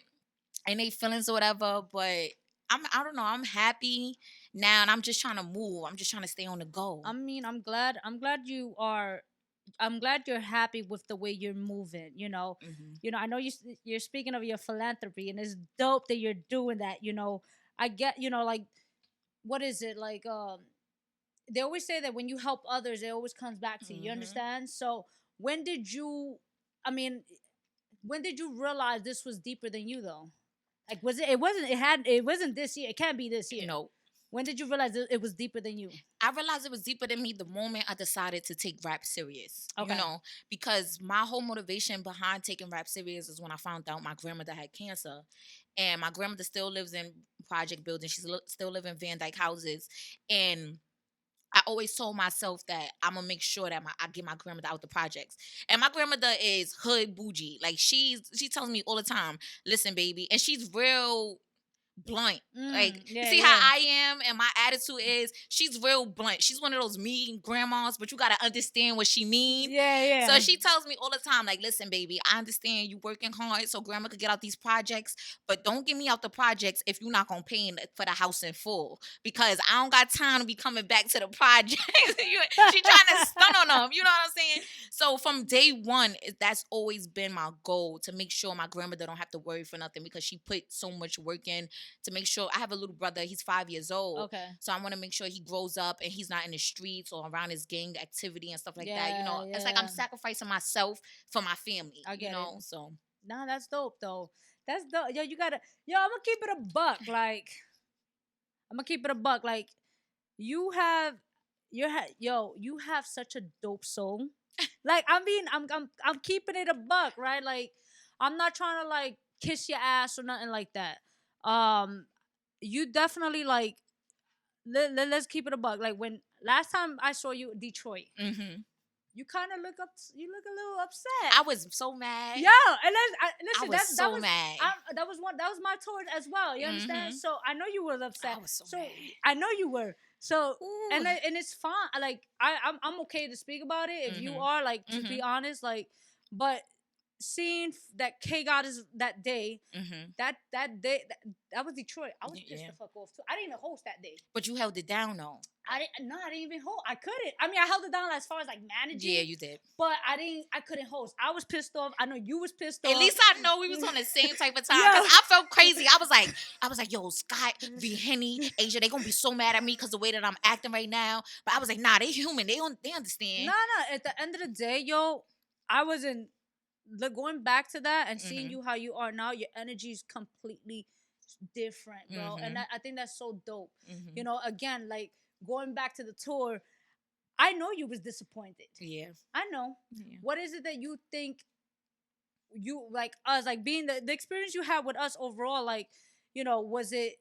in their feelings or whatever, but I don't know. I'm happy now, and I'm just trying to move. I'm just trying to stay on the go. I mean, I'm glad you're happy with the way you're moving. You know, I know you're speaking of your philanthropy, and it's dope that you're doing that. You know, I get, you know, like, what is it like? They always say that when you help others, it always comes back to you. You understand? So when did you realize this was deeper than you though? Like, it wasn't this year. It can't be this year. You know, when did you realize it was deeper than you? I realized it was deeper than me the moment I decided to take rap serious. Okay. You know, because my whole motivation behind taking rap serious is when I found out my grandmother had cancer. And my grandmother still lives in project buildings. She's still living in Van Dyke houses. And I always told myself that I'm going to make sure that I get my grandmother out the projects. And my grandmother is hood bougie. Like, she tells me all the time, listen, baby. And she's real blunt. Like, you see how I am and my attitude is, she's real blunt. She's one of those mean grandmas, but you got to understand what she means. Yeah. So she tells me all the time, like, listen, baby, I understand you working hard so grandma could get out these projects, but don't get me out the projects if you're not going to pay for the house in full, because I don't got time to be coming back to the projects. She trying to stun on them. You know what I'm saying? So from day one, that's always been my goal, to make sure my grandmother don't have to worry for nothing, because she put so much work in to make sure. I have a little brother. He's 5 years old. Okay. So I want to make sure he grows up and he's not in the streets or around his gang activity and stuff like that. You know, it's like I'm sacrificing myself for my family. I get it. So. Nah, that's dope though. That's dope. Yo, I'm gonna keep it a buck. Like, you have such a dope soul. Like, I mean, I'm keeping it a buck, right? Like, I'm not trying to like kiss your ass or nothing like that. You definitely, like, let's keep it a buck. Like, when last time I saw you, Detroit, you kind of look up. You look a little upset. I was so mad. Yo, and listen, I was so mad. That was my tour as well. You understand? So I know you were upset. I was so mad. I know you were. So Ooh. and it's fine. Like I'm okay to speak about it if you are, like, to be honest. Like, but seeing that KGoddess that day, that day, that was Detroit. I was pissed the fuck off too. I didn't even host that day. But you held it down though. I didn't even host. I couldn't. I mean, I held it down as far as like managing. Yeah, you did. But I couldn't host. I was pissed off. I know you was pissed off. At least I know we was on the same type of time. Because I felt crazy. I was like, yo, Scott, V-Henny, Asia, they gonna be so mad at me because the way that I'm acting right now. But I was like, nah, they human. They understand. No. At the end of the day, yo, I wasn't going back to that and seeing you how you are now. Your energy is completely different, bro. And I think that's so dope. You know, again, like, going back to the tour, I know you was disappointed. Yeah. I know. Yeah. What is it that you think you, like, us, like, being the experience you had with us overall, like, you know, was it,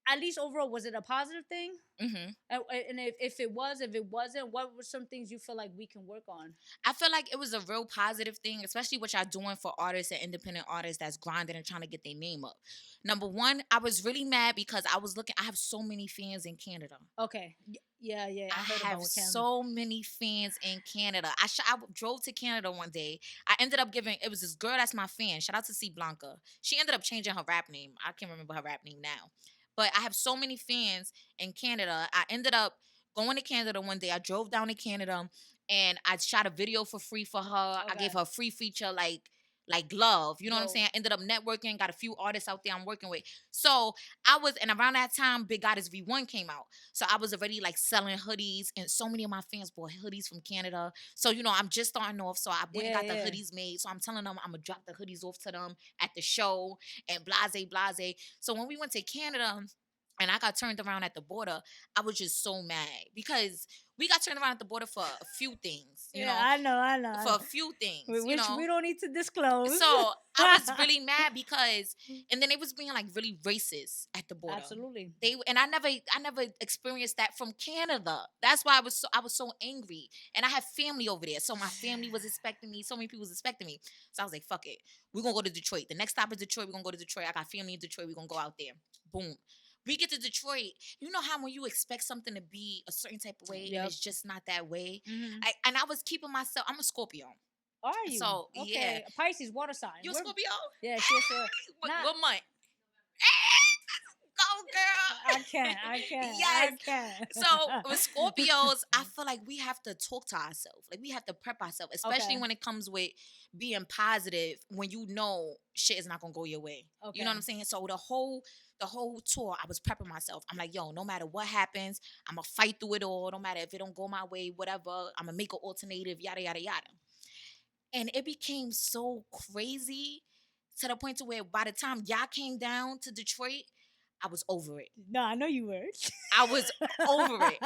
at least overall, was it a positive thing? And if it wasn't, what were some things you feel like we can work on? I feel like it was a real positive thing, especially what y'all doing for artists and independent artists that's grinding and trying to get their name up. Number one, I was really mad because I have so many fans in Canada. Okay. Yeah. I have so many fans in Canada. I drove to Canada one day. I ended up it was this girl that's my fan. Shout out to C. Blanca. She ended up changing her rap name. I can't remember her rap name now. But I have so many fans in Canada. I ended up going to Canada one day. I drove down to Canada and I shot a video for free for her. Okay. I gave her a free feature like love. You know what I'm saying? I ended up networking, got a few artists out there I'm working with. So and around that time, KGoddess V1 came out. So I was already like selling hoodies, and so many of my fans bought hoodies from Canada. So, you know, I'm just starting off. So I went and got the hoodies made. So I'm telling them I'm going to drop the hoodies off to them at the show and blase. So when we went to Canada and I got turned around at the border, I was just so mad because we got turned around at the border for a few things. You know? I know. For a few things. Which you know? We don't need to disclose. So I was really mad because, and then they was being like really racist at the border. Absolutely. I never experienced that from Canada. That's why I was so angry. And I have family over there. So my family was expecting me. So many people was expecting me. So I was like, fuck it. We're going to go to Detroit. The next stop is Detroit. We're going to go to Detroit. I got family in Detroit. We're going to go out there. Boom. We get to Detroit. You know how when you expect something to be a certain type of way and it's just not that way? I was keeping myself. I'm a Scorpio. Are you? So, okay. Yeah. Pisces, water sign. You a Scorpio? Yeah, sure. What month? Go, girl. I can't. Yes. I can't. So with Scorpios, I feel like we have to talk to ourselves. Like we have to prep ourselves, especially when it comes with being positive when you know shit is not going to go your way. Okay. You know what I'm saying? So the whole tour, I was prepping myself. I'm like, yo, no matter what happens, I'm going to fight through it all. No matter if it don't go my way, whatever, I'm going to make an alternative, yada, yada, yada. And it became so crazy to the point to where by the time y'all came down to Detroit, I was over it. No, I know you were. I was over it.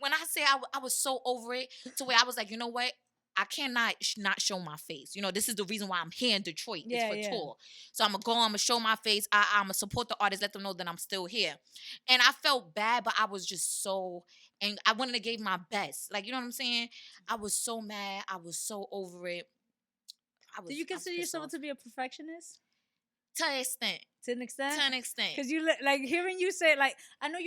When I say I was so over it to where I was like, you know what? I cannot not show my face. You know, this is the reason why I'm here in Detroit. It's for tour. So I'm going to go, I'm going to show my face. I'm going to support the artists, let them know that I'm still here. And I felt bad, but I was just so, and I wouldn't have gave my best. Like, you know what I'm saying? I was so mad. I was so over it. Do you consider yourself to be a perfectionist? To an extent. To an extent? To an extent. Because you, like, hearing you say, like, I know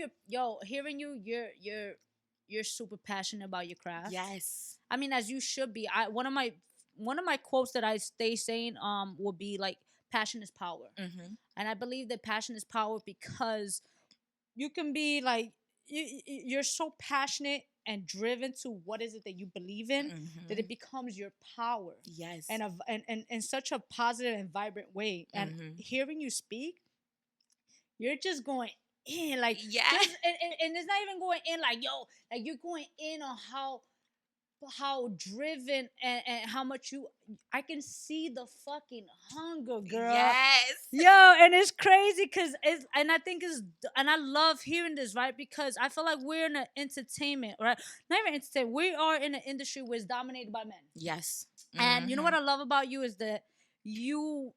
hearing you're super passionate about your craft. Yes. I mean, as you should be. One of my quotes that I stay saying would be like, passion is power. And I believe that passion is power because you can be like, you're so passionate and driven to what is it that you believe in that it becomes your power. Yes. And in such a positive and vibrant way. And hearing you speak, you're just going in, like, and it's not even going in like, yo, like, you're going in on how driven and how much I can see the fucking hunger, girl. Yes. Yo, and it's crazy because and I love hearing this, right? Because I feel like we're in an entertainment, right? Not even entertainment. We are in an industry where it's dominated by men. Yes. And you know what I love about you is that you're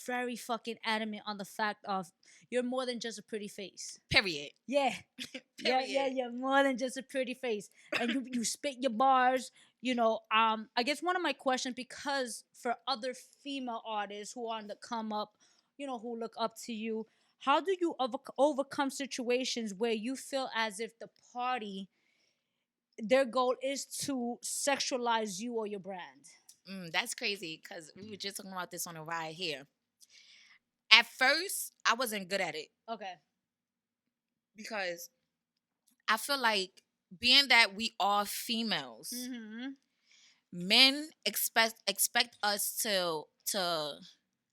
very fucking adamant on the fact of you're more than just a pretty face. Period. Yeah. Period. Yeah, you're more than just a pretty face. And you spit your bars. I guess one of my questions, because for other female artists who are on the come up, who look up to you, how do you overcome situations where you feel as if the party, their goal is to sexualize you or your brand? That's crazy, because we were just talking about this on a ride here. At first, I wasn't good at it. Okay. Because I feel like, being that we are females, men expect us to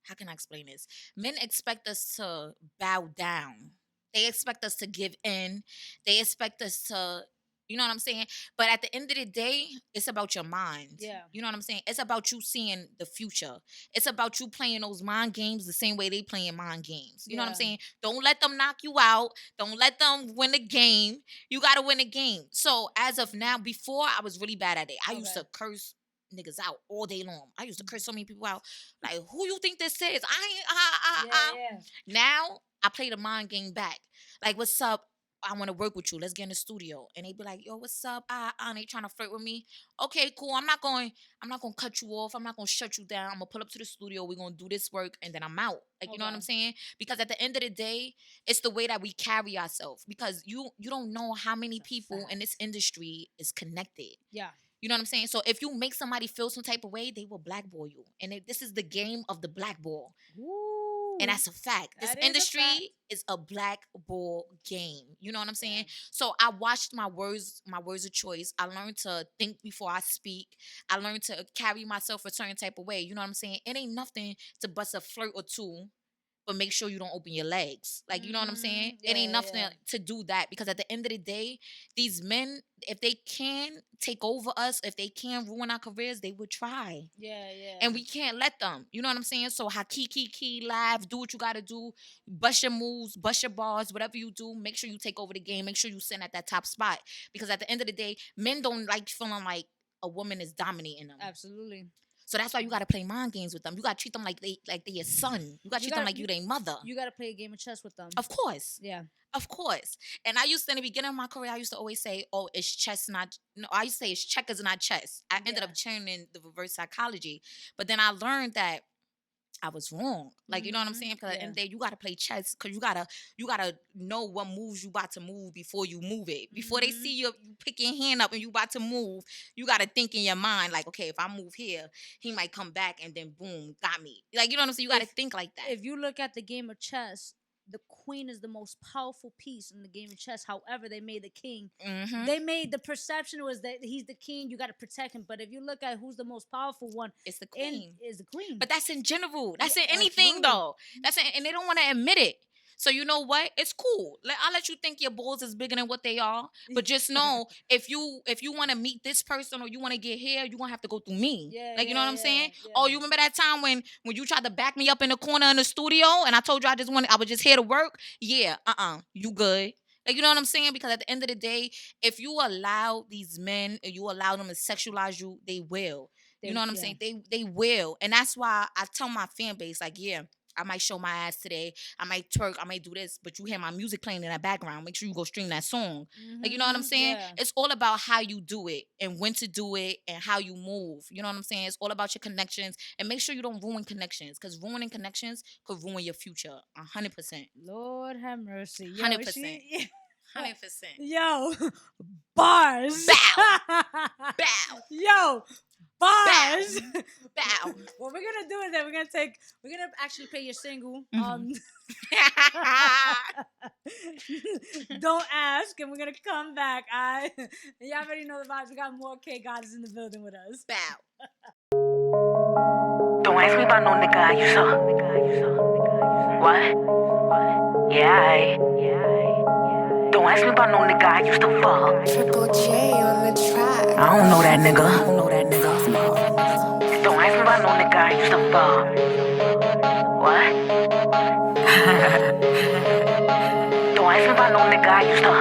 how can I explain this? Men expect us to bow down. They expect us to give in. They expect us to, you know what I'm saying? But at the end of the day, it's about your mind. Yeah. You know what I'm saying? It's about you seeing the future. It's about you playing those mind games the same way they playing mind games. You know what I'm saying? Don't let them knock you out. Don't let them win the game. You got to win the game. So as of now, before, I was really bad at it. I used to curse niggas out all day long. I used to curse so many people out. Like, who you think this is? Now, I play the mind game back. Like, what's up? I want to work with you. Let's get in the studio. And they be like, yo, what's up? They trying to flirt with me. Okay, cool. I'm not going to cut you off. I'm not going to shut you down. I'm going to pull up to the studio. We're going to do this work, and then I'm out. Like, you know what I'm saying? Because at the end of the day, it's the way that we carry ourselves. Because you don't know how many people in this industry is connected. Yeah. You know what I'm saying? So if you make somebody feel some type of way, they will blackball you. And this is the game of the blackball. Ooh. And that's a fact. This industry is a blackball game. You know what I'm saying? So I watched my words of choice. I learned to think before I speak. I learned to carry myself a certain type of way. You know what I'm saying? It ain't nothing to bust a flirt or two, but make sure you don't open your legs. Like, you know what I'm saying? It ain't nothing to do that, because at the end of the day, these men, if they can take over us, if they can ruin our careers, they would try. Yeah. And we can't let them. You know what I'm saying? So key, laugh, do what you got to do, bust your moves, bust your bars, whatever you do, make sure you take over the game. Make sure you sit at that top spot. Because at the end of the day, men don't like feeling like a woman is dominating them. Absolutely. So that's why you got to play mind games with them. You got to treat them like they your son. You got to treat them like you their mother. You got to play a game of chess with them. Of course. Yeah. Of course. And I used to, in the beginning of my career, I used to always say, oh, it's chess, not... No, I used to say it's checkers, not chess. I ended up turning the reverse psychology. But then I learned that I was wrong. Like, you know what I'm saying? Because at the end of the day, you got to play chess, because you gotta know what moves you about to move before you move it. Before they see you pick your hand up and you about to move, you got to think in your mind, like, okay, if I move here, he might come back and then boom, got me. Like, you know what I'm saying? You got to think like that. If you look at the game of chess, the queen is the most powerful piece in the game of chess. However, they made the king. They made the perception was that he's the king. You got to protect him. But if you look at who's the most powerful one, it's the queen. Is the queen. But that's in general. That's in anything, though. And they don't want to admit it. So you know what? It's cool. I'll let you think your balls is bigger than what they are. But just know, if you want to meet this person or you want to get here, you're going to have to go through me. You know what I'm saying? Yeah. Oh, you remember that time when you tried to back me up in the corner in the studio and I told you I was just here to work? Yeah, you good. Like, you know what I'm saying? Because at the end of the day, if you allow these men, or you allow them to sexualize you, they will. You know what I'm saying? They will. And that's why I tell my fan base, like, yeah, I might show my ass today. I might twerk. I might do this. But you hear my music playing in the background. Make sure you go stream that song. Like, you know what I'm saying? Yeah. It's all about how you do it and when to do it and how you move. You know what I'm saying? It's all about your connections. And make sure you don't ruin connections, because ruining connections could ruin your future. 100%. Lord have mercy. Yo, 100%. 100%. Yo, bars. Bow. Bow. Yo, bars. Bow. What we're gonna do is that we're gonna actually play your single. Don't ask, and we're gonna come back. Y'all already know the vibes. We got more KGoddess in the building with us. Bow. Don't ask me about no nigga I used to. What? Yeah. Don't ask me about no nigga I used to fuck. Triple J on the track. I don't know that nigga. Don't ask me about no nigga I used to fuck. What? Don't ask me about no nigga I used to.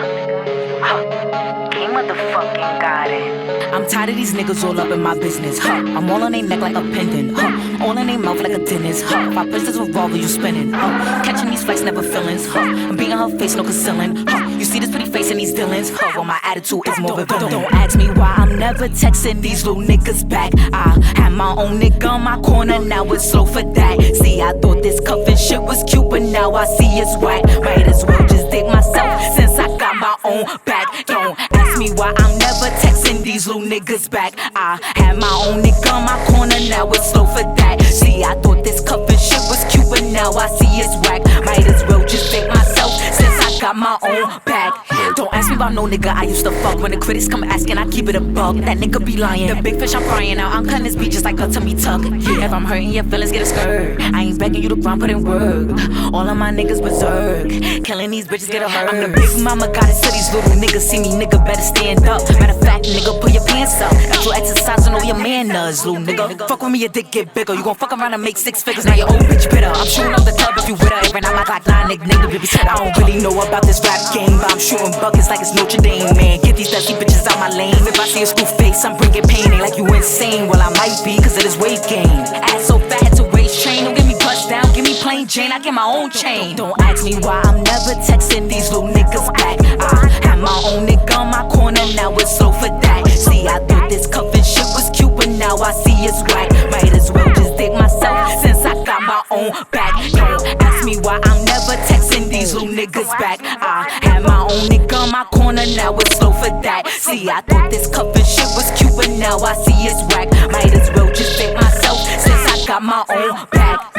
King motherfucking got it. I'm tired of these niggas all up in my business, I'm all on they neck like a pendant, all in they mouth like a dentist, If I push this revolver, you spinning, catching these flights, never feelings, I'm beating her face, no concealing, You see this pretty face and these dealings, Well, my attitude is more villain. Don't ask me why I'm never texting these little niggas back. I had my own nigga on my corner, now it's slow for that. See, I thought this cuffin' shit was cute, but now I see it's whack. Might as well just dig myself since I got my own back. Don't ask me why I'm never texting these little niggas back. I had my own nigga on my corner, now it's slow for that. See, I thought this cuffin' shit was cute, but now I see it's whack. Might as well just dig myself since I got my own back. Don't ask me about no nigga I used to fuck. When the critics come asking, I keep it a bug. That nigga be lying. The big fish I'm crying out. I'm cutting this beat just like a tummy tuck. If I'm hurting your feelings, get a skirt. I ain't begging you to grind, put in work. All of my niggas berserk. Killing these bitches, get a hurt. I'm the big mama goddess to these little niggas. See me, nigga, better stand up. Matter of fact, nigga, put your pants up. Got you exercising all your manners, little nigga. Fuck with me, your dick get bigger. You gon' fuck around and make 6 figures. Now your old bitch bitter. I'm shooting up the club if you with her. Every night I got 9 niggas. I don't really know about this rap game, but I'm shooting buckets like it's Notre Dame, man. Get these dusty bitches out my lane. If I see a screw face, I'm bringing pain. Ain't like you insane. Well, I might be, cause of this weight gain. Ass so fat, had to waist train. Don't get me bust down, give me plain Jane. I get my own chain. Don't ask me why I'm never texting these little niggas back. I had my own nigga on my corner, now it's slow for that. See, I thought this cuffin' shit was cute, but now I see it's whack. Might as well just dig myself since I got my own back. Don't ask me why I'm never texting these little niggas back. I had my own nigga on my corner, now it's slow for that. See, I thought this cuffin' shit was cute, but now I see it's whack. Might as well just dig myself since I got my own back.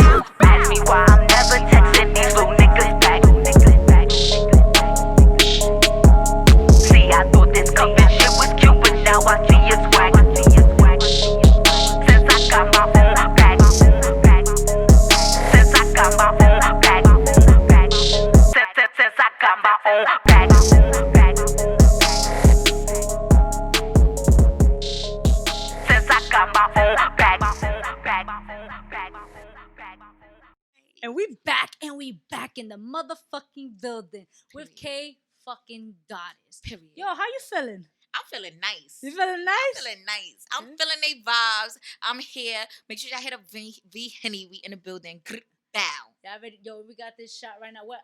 Ask me why I'm never texting these little niggas back. See, I thought this cuffin' shit was cute, but now I see it's whack. Since I got my own back. Since I got my own back. Since I got my own back. Since I got my own back. And we back in the motherfucking building with K fucking Goddess. Period. Yo, how you feeling? I'm feeling nice. You feeling nice? I'm feeling nice. I'm feeling they vibes. I'm here. Make sure y'all hit up V-Henny. We in the building. Bow. Y'all ready? Yo, we got this shot right now. What?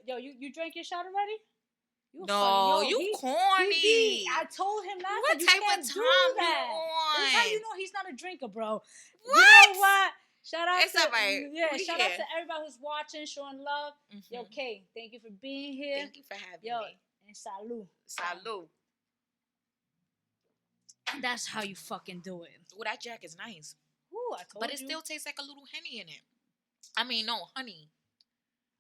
Yo, you drank your shot already? You No, funny. Yo, you corny. I told him last What time you type can't of do time that. you This is how on? you know he's not a drinker, bro. What? You know what? Shout out It's to alright. yeah, We shout out here. to everybody who's watching, showing love. Yo, Mhm. Kay, thank you for being here. Thank you for having Yo, me. and salud. Salud. That's how you fucking do it. Well, that Jack is nice. Ooh, I told But it you. still tastes like a little Henny in it. I mean, no, honey.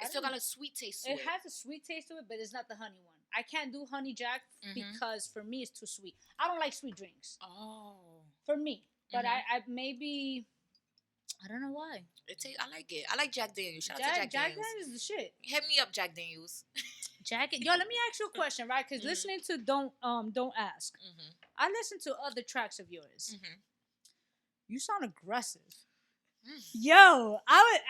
I It still don't- got a sweet taste to It it. has a sweet taste to it, but it's not the honey one. I can't do honey jack Mhm. because for me it's too sweet. I don't like sweet drinks. Oh. For me. But Mhm. I maybe I don't know why. I like it. I like Jack Daniels. Shout out to Jack Jack Daniels. Daniels is the shit. Hit me up, Jack Daniels. Yo, let me ask you a question, right? Because Mhm. listening to Don't Ask, Mm-hmm. I listen to other tracks of yours. Mm-hmm. You sound aggressive. Mm. Yo, I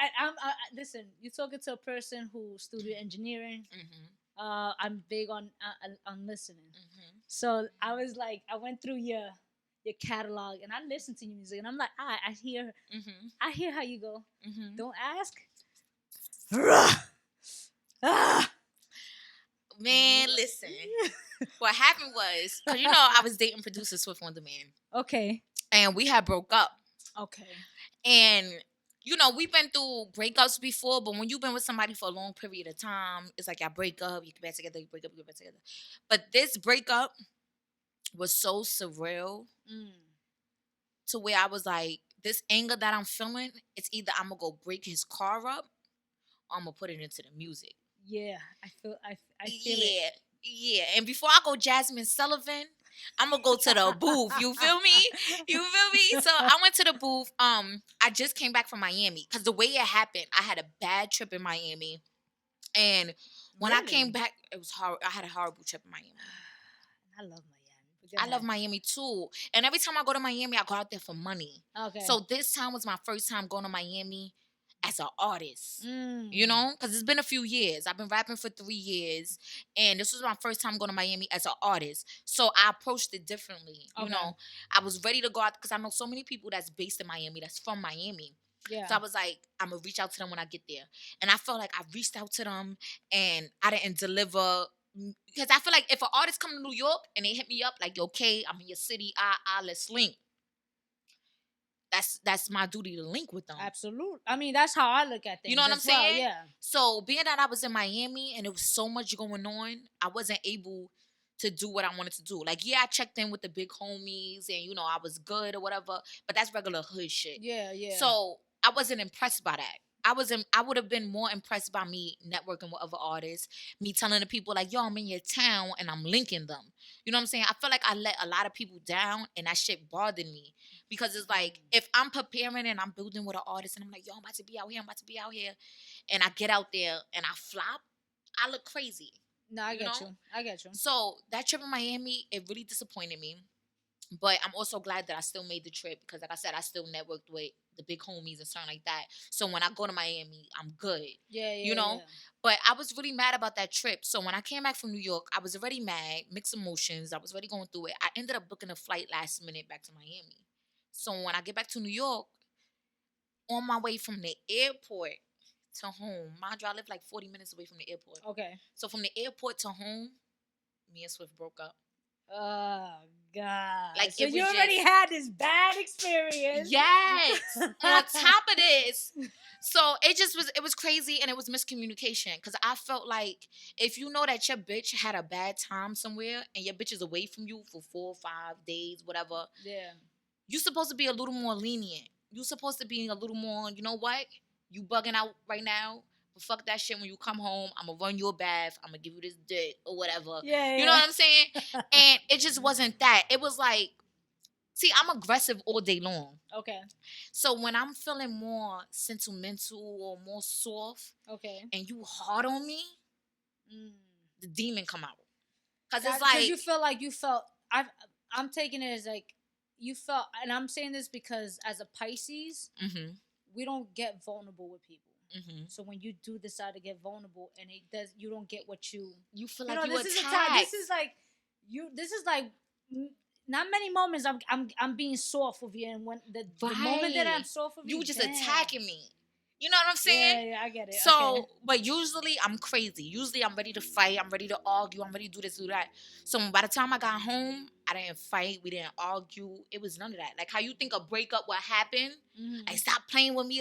listen. You talking to a person who studied engineering. Mm-hmm. I'm big on listening. Mm-hmm. So I was like, I went through your catalog and I listened to your music and I'm like, I hear how you go. Mm-hmm. Don't ask. Man, listen. What happened was, because you know I was dating producer Swift on Demand. Okay. And we had broke up. Okay. And, you know, we've been through breakups before, but when you've been with somebody for a long period of time, it's like y'all break up, you get back together, you break up, you get back together. But this breakup was so surreal to where I was like, this anger that I'm feeling, it's either I'm going to go break his car up or I'm going to put it into the music. Yeah, I feel it. Yeah. And before I go Jasmine Sullivan, I'm gonna go to the booth. You feel me? So I went to the booth. I just came back from Miami because the way it happened, I had a bad trip in Miami, and when I came back, it was hard. I had a horrible trip in Miami. I love Miami. I love Miami too, and every time I go to Miami, I go out there for money. Okay. So this time was my first time going to Miami. as an artist. You know, because it's been a few years. I've been rapping for 3 years, and this was my first time going to Miami as an artist. So I approached it differently. You know, I was ready to go out because I know so many people that's based in Miami, that's from Miami. Yeah. So I was like, I'm going to reach out to them when I get there. And I felt like I reached out to them and I didn't deliver. Because I feel like if an artist come to New York and they hit me up like, okay, I'm in your city, let's link. That's my duty to link with them. Absolutely. I mean, that's how I look at things. You know what I'm saying? Well, yeah. So being that I was in Miami and there was so much going on, I wasn't able to do what I wanted to do. Like, yeah, I checked in with the big homies and, you know, I was good or whatever, but that's regular hood shit. Yeah, yeah. So I wasn't impressed by that. I would have been more impressed by me networking with other artists, me telling the people like, yo, I'm in your town and I'm linking them. You know what I'm saying? I feel like I let a lot of people down and that shit bothered me because it's like, if I'm preparing and I'm building with an artist and I'm like, yo, I'm about to be out here, and I get out there and I flop, I look crazy. No, I get you. So that trip in Miami, it really disappointed me. But I'm also glad that I still made the trip because, like I said, I still networked with the big homies and something like that. So when I go to Miami, I'm good. Yeah, you know? Yeah. But I was really mad about that trip. So when I came back from New York, I was already mad, mixed emotions. I was already going through it. I ended up booking a flight last minute back to Miami. So when I get back to New York, on my way from the airport to home, mind you, I live like 40 minutes away from the airport. Okay. So from the airport to home, me and Swift broke up. Oh God! Like, so you already had this bad experience. Yes. On top of this, so it was crazy and it was miscommunication because I felt like if you know that your bitch had a bad time somewhere and your bitch is away from you for 4 or 5 days, whatever. Yeah. You're supposed to be a little more lenient. You're supposed to be a little more. You know what? You bugging out right now. Fuck that shit. When you come home, I'm gonna run you a bath, I'm gonna give you this dick or whatever. Yeah. You know what I'm saying? And it just wasn't that. It was like, see, I'm aggressive all day long. Okay. So when I'm feeling more sentimental or more soft, okay, and you hard on me, the demon come out. Cause it's like you felt. I'm taking it as like you felt, and I'm saying this because as a Pisces, we don't get vulnerable with people. Mm-hmm. So when you do decide to get vulnerable and it does, you don't get what you feel like you attacked. This is like not many moments I'm being soft with you, and when the moment that I'm soft with you, just attacking me. You know what I'm saying? Yeah, I get it. So, okay. But usually I'm crazy. Usually I'm ready to fight. I'm ready to argue. I'm ready to do this, do that. So by the time I got home, I didn't fight. We didn't argue. It was none of that. Like how you think a breakup would happen. Like, stop playing with me.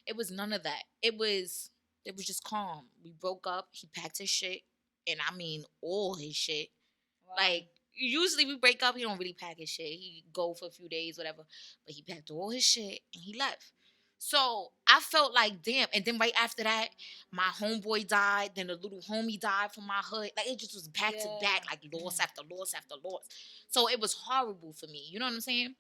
It was none of that. It was just calm. We broke up. He packed his shit. And I mean all his shit. Wow. Like, usually we break up. He don't really pack his shit. He go for a few days, whatever. But he packed all his shit and he left. So I felt like, damn. And then right after that, my homeboy died. Then the little homie died from my hood. Like, it just was back to back, like loss after loss after loss. So it was horrible for me. You know what I'm saying?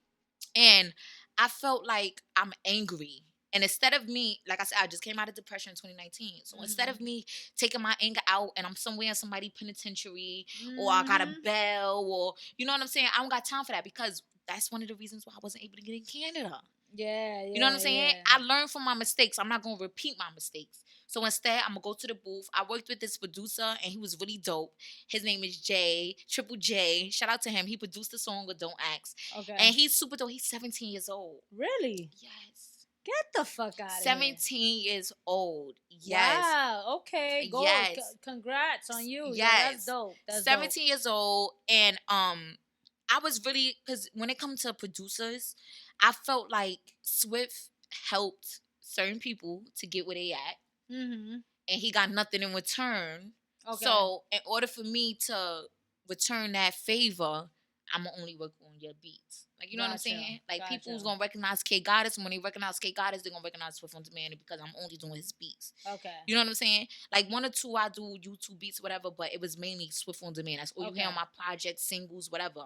And I felt like I'm angry. And instead of me, like I said, I just came out of depression in 2019. So instead of me taking my anger out and I'm somewhere in somebody's penitentiary or I got a bell or, you know what I'm saying? I don't got time for that because that's one of the reasons why I wasn't able to get in Canada. Yeah. You know what I'm saying? Yeah. I learned from my mistakes. I'm not going to repeat my mistakes. So instead, I'm going to go to the booth. I worked with this producer, and he was really dope. His name is Jay, Triple J. Shout out to him. He produced the song with Don't Ask. Okay. And he's super dope. He's 17 years old. Really? Yes. Get the fuck out of 17 years old. Yes. Wow. Okay. Go. Yes. Congrats on you. Yes. Yeah, that's dope. That's 17 years old. And I was really, because when it comes to producers, I felt like Swift helped certain people to get where they at. Mm-hmm. And he got nothing in return. Okay. So in order for me to return that favor, I'm going to only work on your beats. Like, you know what I'm saying? Like, people who's going to recognize KGoddess, and when they recognize KGoddess, they're going to recognize Swift on Demand because I'm only doing his beats. Okay. You know what I'm saying? Like, 1 or 2 I do YouTube beats, whatever, but it was mainly Swift on Demand. That's all you hear on my projects, singles, whatever.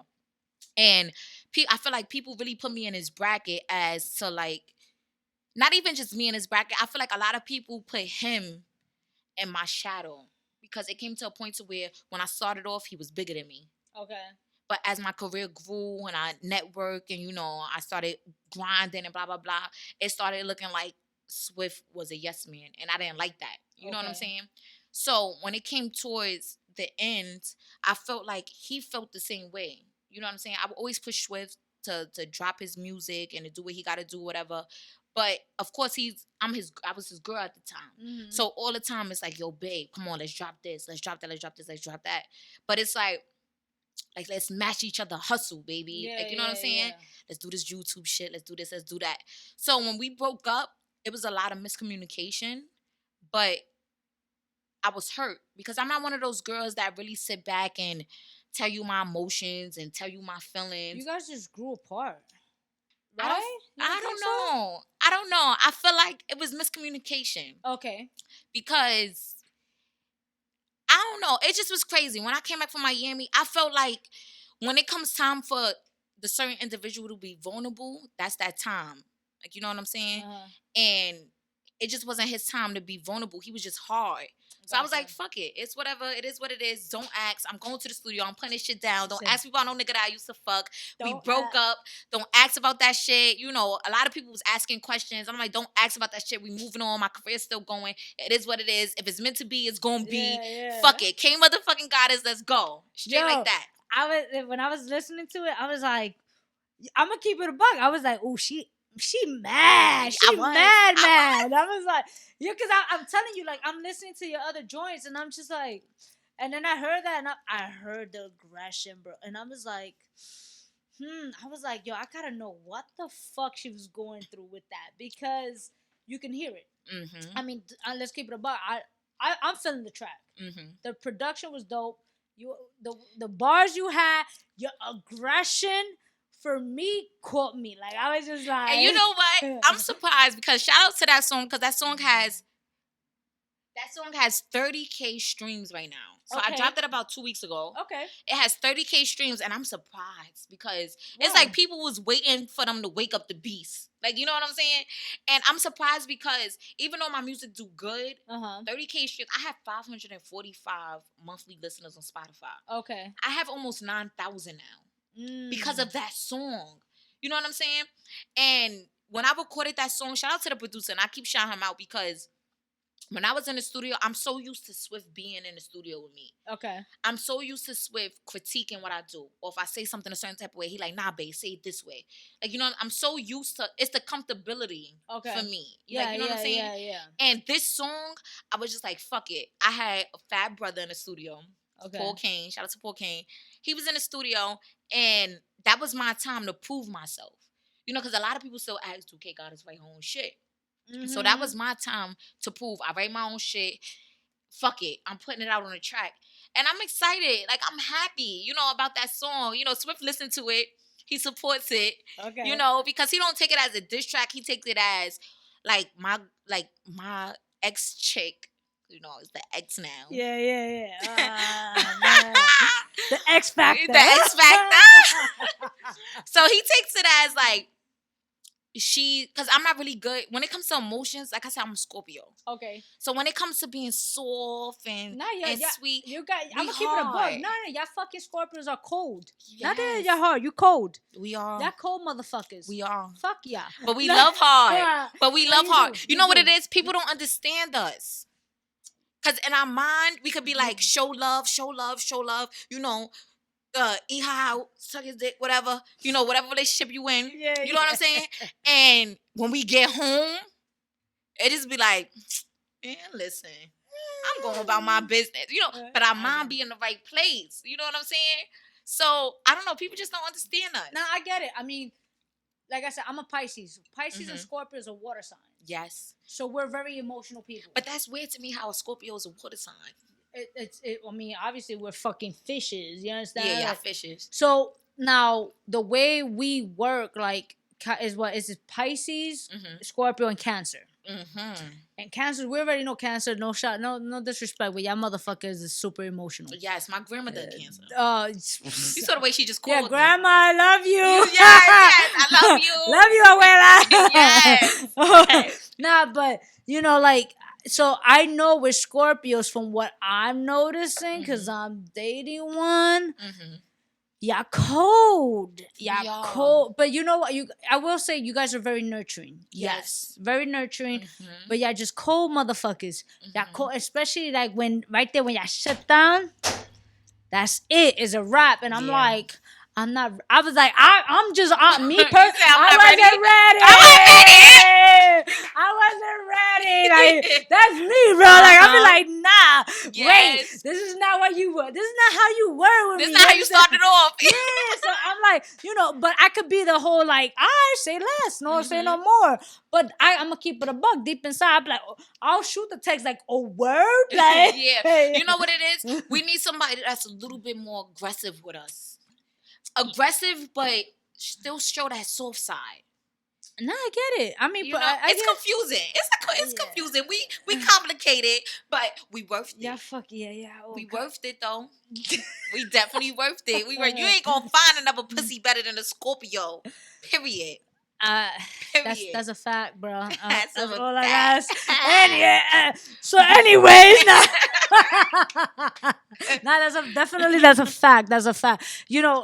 And I feel like people really put me in his bracket as to, like, not even just me in his bracket. I feel like a lot of people put him in my shadow because it came to a point to where when I started off, he was bigger than me. Okay. But as my career grew and I networked and, you know, I started grinding and blah, blah, blah, it started looking like Swift was a yes man, and I didn't like that. You know what I'm saying? So when it came towards the end, I felt like he felt the same way. You know what I'm saying? I would always push Swift to drop his music and to do what he got to do, whatever. But of course, I was his girl at the time. Mm-hmm. So all the time it's like, yo, babe, come on, let's drop this, let's drop that, let's drop this, let's drop that. But it's like let's match each other hustle, baby. Yeah, like, you know what I'm saying? Yeah. Let's do this YouTube shit. Let's do this. Let's do that. So when we broke up, it was a lot of miscommunication, but I was hurt because I'm not one of those girls that really sit back and tell you my emotions and tell you my feelings. You guys just grew apart, right? I don't know. I don't know. I feel like it was miscommunication. Okay. Because I don't know. It just was crazy. When I came back from Miami, I felt like when it comes time for the certain individual to be vulnerable, that's that time. Like, you know what I'm saying? And it just wasn't his time to be vulnerable. He was just hard. So I was like, fuck it. It's whatever. It is what it is. Don't ask. I'm going to the studio. I'm putting this shit down. Don't ask me about no nigga that I used to fuck. We broke up. Don't ask about that shit. You know, a lot of people was asking questions. I'm like, don't ask about that shit. We moving on. My career's still going. It is what it is. If it's meant to be, it's going to be. Yeah. Fuck it. Motherfucking goddess. Let's go. Straight like that. When I was listening to it, I was like, I'm going to keep it a buck. I was like, oh, she mad. She mad. I was like, yeah, because I'm telling you, like, I'm listening to your other joints, and I'm just like, and then I heard that, and I heard the aggression, bro, and I was like, I was like, yo, I gotta know what the fuck she was going through with that, because you can hear it. Mm-hmm. I mean, let's keep it a buck. I'm feeling the track. Mm-hmm. The production was dope. The bars you had, your aggression, for me, caught me. Like, I was just like... And you know what? I'm surprised because shout out to that song because that song has 30K streams right now. So I dropped it about 2 weeks ago. Okay. It has 30K streams and I'm surprised because it's like people was waiting for them to wake up the beast. Like, you know what I'm saying? And I'm surprised because even though my music do good, 30K streams, I have 545 monthly listeners on Spotify. Okay. I have almost 9,000 now. Because of that song. You know what I'm saying? And when I recorded that song, shout out to the producer, and I keep shouting him out because when I was in the studio, I'm so used to Swift being in the studio with me. Okay. I'm so used to Swift critiquing what I do. Or if I say something a certain type of way, he like, nah, babe, say it this way. Like, you know, I'm so used to, it's the comfortability for me. Like, you know what I'm saying? Yeah. And this song, I was just like, fuck it. I had a fat brother in the studio. Paul Kane. Shout out to Paul Kane. He was in the studio, and that was my time to prove myself. You know, because a lot of people still ask, do KGoddess write her own shit? Mm-hmm. So that was my time to prove I write my own shit. Fuck it. I'm putting it out on the track. And I'm excited. Like, I'm happy, you know, about that song. You know, Swift listened to it. He supports it. Okay. You know, because he don't take it as a diss track. He takes it as, like my ex-chick. You know, it's the X now. Yeah. Man. The X Factor. The X Factor. So he takes it as like, because I'm not really good. When it comes to emotions, like I said, I'm a Scorpio. Okay. So when it comes to being soft and sweet, I'm going to keep it a bug. No, y'all fucking Scorpios are cold. Yes. Not that y'all hard. You cold. We are. Y'all cold motherfuckers. We are. Fuck y'all. But we love hard. But we love hard. You know what it is? People don't understand us. Because in our mind, we could be like, show love, you know, eat her out, suck his dick, whatever, you know, whatever relationship you in. You know what I'm saying? And when we get home, it just be like, man, listen, I'm going about my business, you know, but our mind be in the right place. You know what I'm saying? So, I don't know, people just don't understand us. No, I get it. I mean, like I said, I'm a Pisces. Pisces and Scorpios are water signs. Yes. So we're very emotional people. But that's weird to me how a Scorpio is a water sign. I mean, obviously we're fucking fishes. You understand? Yeah, fishes. So now the way we work, like, is it Pisces, Scorpio, and Cancer. Mm-hmm. And Cancer, we already know Cancer. No shot, no disrespect, but y'all motherfuckers is super emotional. Yes, my grandmother Cancer. You saw the way she just called me. Yeah, Grandma, I love you. Yes, I love you. Love you, abuela. Yes. Nah, but you know, like, so I know with Scorpios from what I'm noticing, because I'm dating one. Mm-hmm. Yeah, cold. Yeah, We are. cold. But you know what? I will say you guys are very nurturing. Yes. Very nurturing. Mhm. But yeah, just cold motherfuckers. Yeah, Mhm. cold. Especially like when right there when y'all shut down. That's it. It's a wrap. And I'm Yeah. like, I'm not. I was like, I'm just me. You said I'm I not ready? wasn't ready. I wasn't ready. I wasn't ready. Like that's me, bro. Like I be like, nah. Wait, Yes. this is not what you were. This is not how you were with This me. is not how you started off. Yeah, so I'm like, but I could be the whole like, I say less, no, say no more. But I'm gonna keep it a buck deep inside. I'm like, I'll shoot the text like, oh word, like, Yeah. You know what it is? We need somebody that's a little bit more aggressive with us. Aggressive, but still show that soft side. Nah, I get it. I mean, You but know, I it's get, confusing. It's Yeah. confusing. We complicated, but we worth it. yeah, fuck yeah. We Okay. worth it though. We definitely worth it. You ain't gonna find another pussy better than a Scorpio. Period. Period. That's a fact, bro. That's That's a all I fact. ask. So, anyways, nah, that's a fact. That's a fact.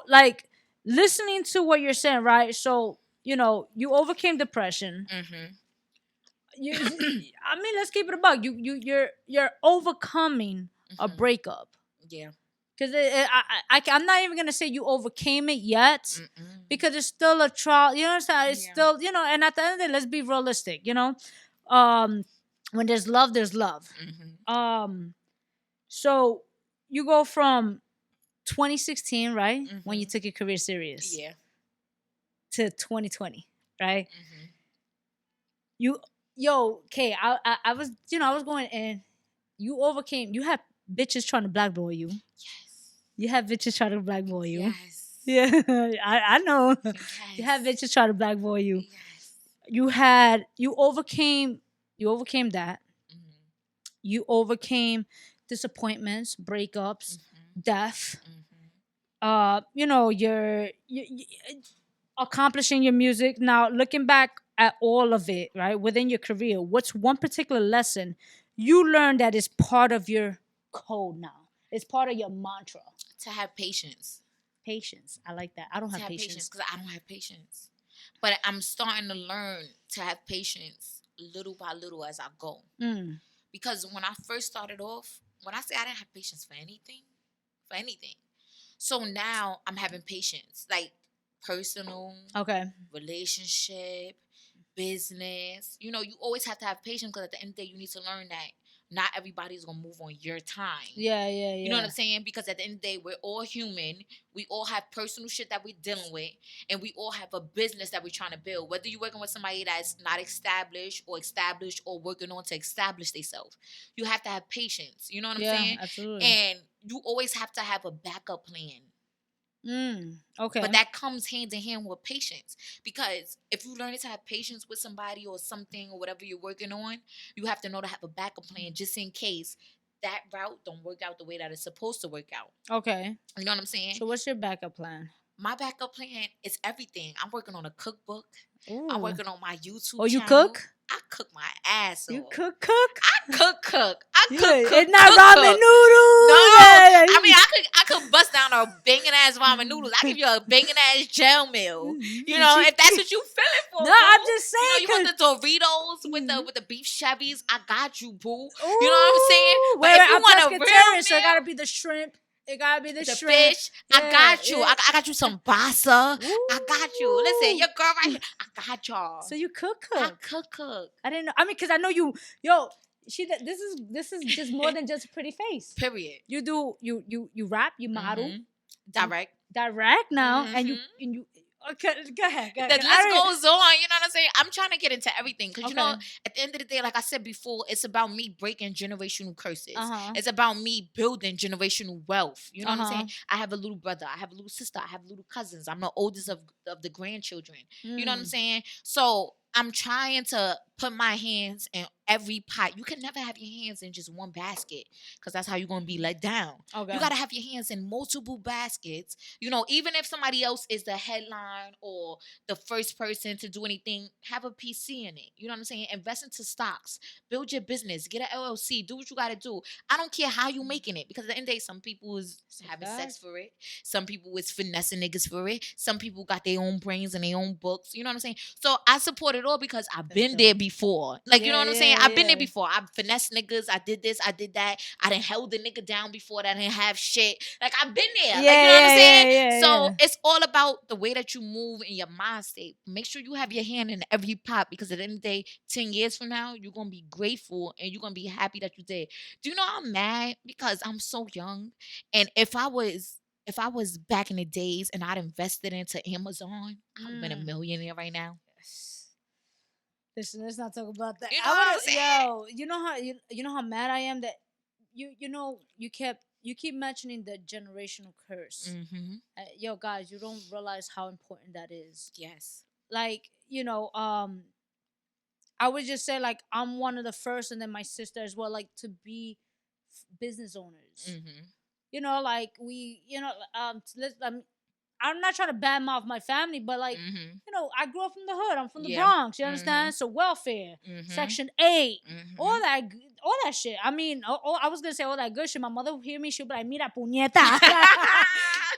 Like listening to what you're saying, right? So, you overcame depression. Mm-hmm. I mean, let's keep it a bug. You're overcoming a Mhm. breakup. Yeah. Because I'm not even gonna say you overcame it yet, Mm-mm. because it's still a trial. You know what I'm saying? It's Yeah. still, and at the end of the day, let's be realistic. When there's love, there's love. Mm-hmm. So you go from 2016, right, when you Mhm. took your career serious, Yeah. to 2020, right? Mm-hmm. Okay, I was, I was going in. You overcame. You had bitches trying to blackball you. Yes. You had bitches trying to blackball you. Yes. Yeah, I know. Yes. You had bitches trying to blackball you. Yes. You overcame that. Mm-hmm. You overcame disappointments, breakups, Mm-hmm. death. Mm-hmm. You're accomplishing your music. Now, looking back at all of it, right, within your career, what's one particular lesson you learned that is part of your code now? It's part of your mantra. To have patience. Patience. I like that. I don't To have have patience. because I don't have patience. But I'm starting to learn to have patience little by little as I go. Mm. Because when I first started off, when I say I didn't have patience for anything. So now I'm having patience, like personal, Okay. relationship, business. You always have to have patience because at the end of the day, you need to learn that not everybody's going to move on your time. Yeah. You know what I'm saying? Because at the end of the day, we're all human. We all have personal shit that we're dealing with. And we all have a business that we're trying to build. Whether you're working with somebody that's not established or working on to establish themselves. You have to have patience. You know what I'm saying? Absolutely. And you always have to have a backup plan. Okay. But that comes hand in hand with patience. Because if you learn to have patience with somebody or something or whatever you're working on, you have to know to have a backup plan just in case that route don't work out the way that it's supposed to work out. Okay. You know what I'm saying? So what's your backup plan? My backup plan is everything. I'm working on a cookbook. Ooh. I'm working on my YouTube channel. Oh, you cook? I cook my ass off. You cook? I cook. It's not ramen noodles. No, I mean I could bust down a banging ass ramen noodles. I give you a banging ass gel meal. If that's what you feeling for. No, boo. I'm just saying. You want the Doritos with the beef Chevys? I got you, boo. Ooh, You know what I'm saying? But if you I'm want a real pescatarian, so it meal, gotta be the shrimp. It gotta be the the shrimp. fish. I got you. Yeah. I got you some basa. Ooh. I got you. Listen, your girl right here. I got y'all. So you cook? I cook. I didn't know. I mean, because I know you. Yo, this is just more than just a pretty face. Period. You do you rap, you model, Direct now, Mhm. and you. Okay, go ahead. The list goes on. You know what I'm saying? I'm trying to get into everything because Okay. at the end of the day, like I said before, it's about me breaking generational curses. Uh-huh. It's about me building generational wealth. You know what I'm Uh-huh. saying? I have a little brother. I have a little sister. I have little cousins. I'm the oldest of the grandchildren. You know what I'm saying? So I'm trying to put my hands in every pot. You can never have your hands in just one basket because that's how you're going to be let down. Okay. You got to have your hands in multiple baskets. You know, even if somebody else is the headline or the first person to do anything, have a PC in it. You know what I'm saying? Invest into stocks. Build your business. Get an LLC. Do what you got to do. I don't care how you making it because at the end of the day, some people is having sex for it. Some people is finessing niggas for it. Some people got their own brains and their own books. You know what I'm saying? So I support it all because I've been there before. Like, you know what I'm saying? I've been there before. I've finessed niggas. I did this. I did that. I done held the nigga down before that I didn't have shit. Like, I've been there. Like, you know what I'm saying? So it's all about the way that you move in your mind state. Make sure you have your hand in every pot because at the end of the day, 10 years from now, you're going to be grateful and you're going to be happy that you did. Do you know I'm mad? Because I'm so young. And if I was back in the days and I'd invested into Amazon, I would have been a millionaire right now. Listen, let's not talk about that. You know what I'm saying? Yo, you know how mad I am that you keep mentioning the generational curse. Mm-hmm. Yo, guys, you don't realize how important that is. Yes. Like, I would just say like I'm one of the first, and then my sister as well, like to be business owners. Mm-hmm. You know, like I'm not trying to badmouth my family, but like, I grew up from the hood. I'm from the Bronx. You understand? So welfare, Section 8, all that shit. I mean, I was gonna say all that good shit. My mother will hear me. She'll be like, "Mira, puñeta."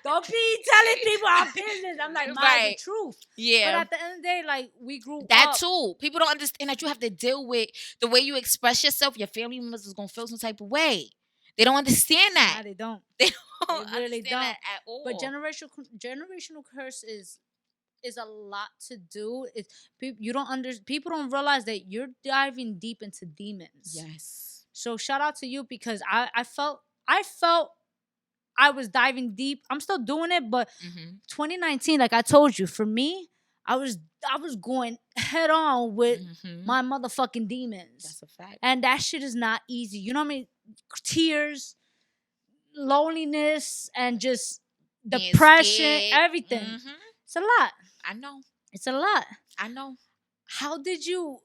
Don't be telling people our business. I'm like, the truth. Yeah. But at the end of the day, like, we grew up. That too. People don't understand that you have to deal with the way you express yourself. Your family members is gonna feel some type of way. They don't understand that. Nah, they don't. They really don't that at all. But generational curse is a lot to do. People don't realize that you're diving deep into demons. Yes. So shout out to you because I felt I was diving deep. I'm still doing it, but 2019, like I told you, for me, I was going head on with my motherfucking demons. That's a fact. And that shit is not easy. You know what I mean? Tears, loneliness, and just depression, everything. It's a lot. I know. It's a lot. I know. How did you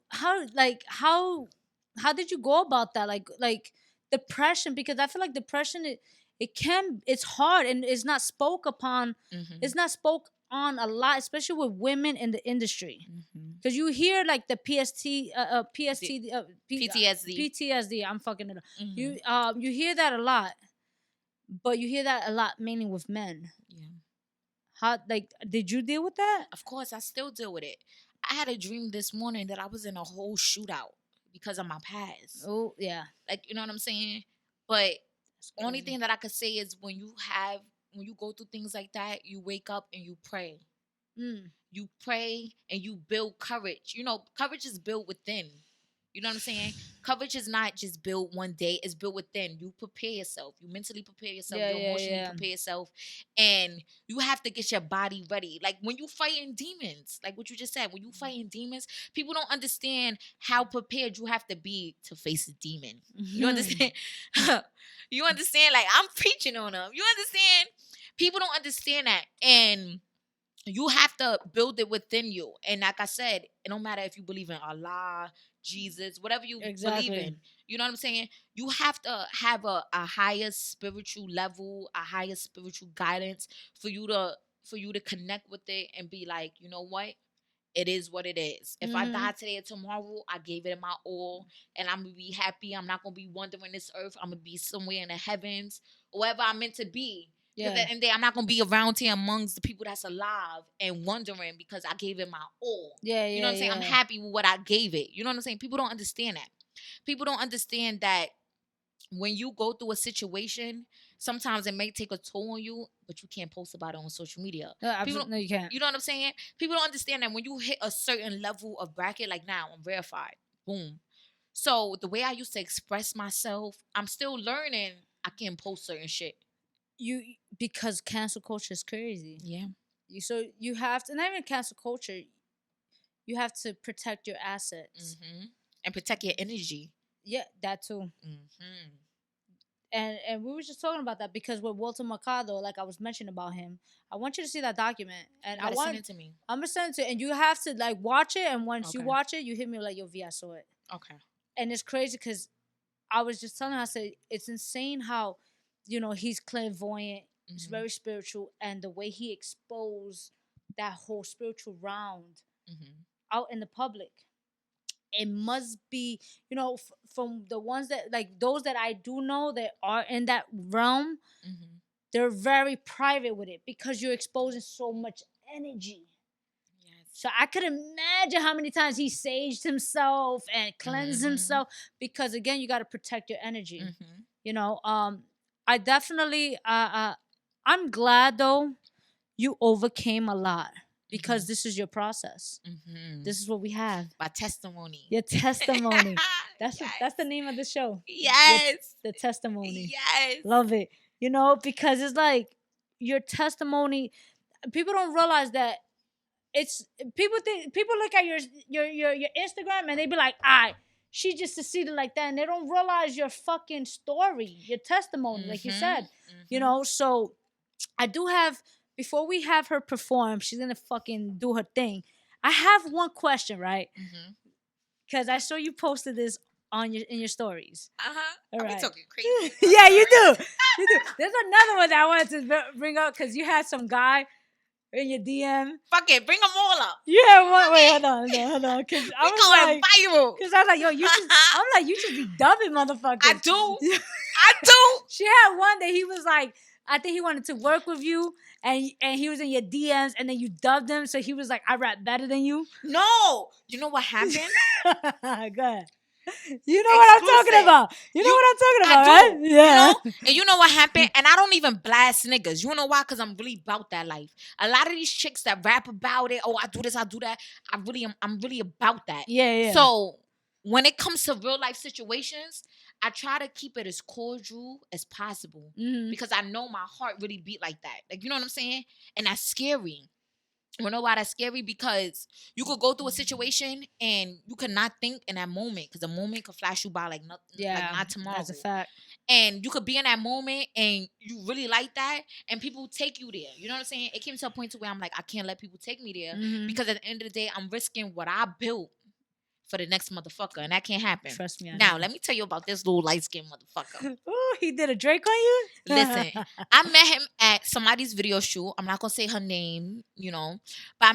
go about that? Like depression, because I feel like depression it's hard and it's not spoke upon. It's not spoke on a lot, especially with women in the industry. Because you hear like the PTSD. I'm fucking it up. You hear that a lot, but you hear that a lot mainly with men. Yeah. How did you deal with that? Of course, I still deal with it. I had a dream this morning that I was in a whole shootout because of my past. Oh yeah. Like, you know what I'm saying? But only thing that I could say is when you go through things like that, you wake up and you pray. You pray and you build courage. You know, courage is built within. You know what I'm saying? Courage is not just built one day. It's built within. You prepare yourself. You mentally prepare yourself. You emotionally prepare yourself. And you have to get your body ready. Like when you fighting demons, like what you just said, when you fighting demons, people don't understand how prepared you have to be to face a demon. You understand? You understand? Like I'm preaching on them. You understand? People don't understand that. And you have to build it within you. And like I said, it don't matter if you believe in Allah, Jesus, whatever you believe in. You know what I'm saying? You have to have a higher spiritual level, a higher spiritual guidance for you to connect with it and be like, you know what? It is what it is. If I die today or tomorrow, I gave it my all and I'm going to be happy. I'm not going to be wandering this earth. I'm going to be somewhere in the heavens, wherever I'm meant to be. Yeah. At the end of the day, I'm not going to be around here amongst the people that's alive and wondering because I gave it my all. Yeah, you know what I'm saying? I'm happy with what I gave it. You know what I'm saying? People don't understand that. People don't understand that when you go through a situation, sometimes it may take a toll on you, but you can't post about it on social media. No, you can't. You know what I'm saying? People don't understand that when you hit a certain level of bracket, like now, I'm verified. Boom. So the way I used to express myself, I'm still learning. I can't post certain shit. Because cancel culture is crazy. Yeah. You have to, not even cancel culture, you have to protect your assets. And protect your energy. Yeah, that too. And we were just talking about that because with Walter Mercado, like I was mentioning about him, I want you to see that document. And I want send it to me. I'm gonna send it to you, and you have to like watch it. And once you watch it, you hit me like, yo, V, I saw it. Okay. And it's crazy because I was just telling her, I said, it's insane how, he's clairvoyant, he's very spiritual, and the way he exposed that whole spiritual round out in the public. It must be, from the ones that, like, those that I do know that are in that realm, they're very private with it because you're exposing so much energy. Yes. So I could imagine how many times he saged himself and cleansed himself because, again, you got to protect your energy. I definitely, I'm glad, though, you overcame a lot. Because this is your process. This is what we have. My testimony. Your testimony. That's yes. That's the name of the show. Yes. The testimony. Yes. Love it. Because it's like your testimony. People don't realize that it's people look at your Instagram and they be like, she just succeeded like that, and they don't realize your fucking story, your testimony, like you said. So I do have. Before we have her perform, she's gonna fucking do her thing. I have one question, right? Because I saw you posted this in your stories. All right. I'm talking crazy. Yeah, you do. There's another one that I wanted to bring up because you had some guy in your DM. Fuck it, bring them all up. Yeah, wait, hold on. Cause I was going like, viral. Cause I was like, yo, I'm like, you should be dubbing motherfuckers. I do. She had one that he was like, I think he wanted to work with you, and he was in your DMs, and then you dubbed him, so he was like, I rap better than you. No. You know what happened? Go ahead. You know what I'm talking about. You know what I'm talking about, right? Yeah. And you know what happened? And I don't even blast niggas. You know why? Because I'm really about that life. A lot of these chicks that rap about it, I do this, I do that. I'm really about that. Yeah. So when it comes to real life situations, I try to keep it as cordial as possible because I know my heart really beat like that. Like, you know what I'm saying? And that's scary. You know why that's scary? Because you could go through a situation and you could not think in that moment because the moment could flash you by like nothing, like not tomorrow. That's a fact. And you could be in that moment and you really like that and people take you there. You know what I'm saying? It came to a point to where I'm like, I can't let people take me there because at the end of the day, I'm risking what I built for the next motherfucker, and that can't happen. Trust me. Now, let me tell you about this little light-skinned motherfucker. Oh, he did a Drake on you? Listen, I met him at somebody's video shoot. I'm not gonna say her name, but I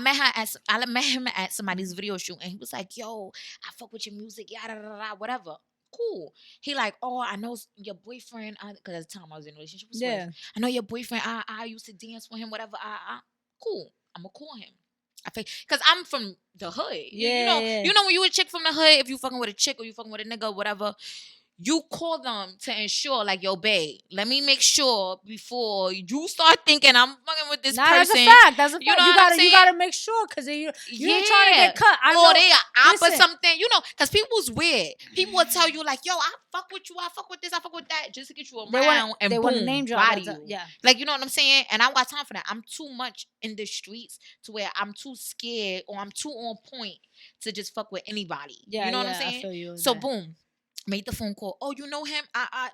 met him at somebody's video shoot, and he was like, "Yo, I fuck with your music, yada da da, whatever." Cool. He like, "Oh, I know your boyfriend," because at the time I was in a relationship with Swift. I know your boyfriend. I used to dance with him, whatever. Cool. I'm gonna call him. Because I'm from the hood. You know when you a chick from the hood, if you fucking with a chick or you fucking with a nigga or whatever, you call them to ensure, like, yo, babe, let me make sure before you start thinking I'm fucking with this person. That's a fact. That's a fact. You gotta make sure because you ain't trying to get cut. Or they are op or something. Because people's weird. People will tell you, like, yo, I fuck with you, I fuck with this, I fuck with that, just to get you around and they boom, want to name drop. body you. Yeah. Like, you know what I'm saying? And I don't got time for that. I'm too much in the streets to where I'm too scared or I'm too on point to just fuck with anybody. Yeah, you know what I'm I saying? feel you so boom. Made the phone call. Oh, you know him? I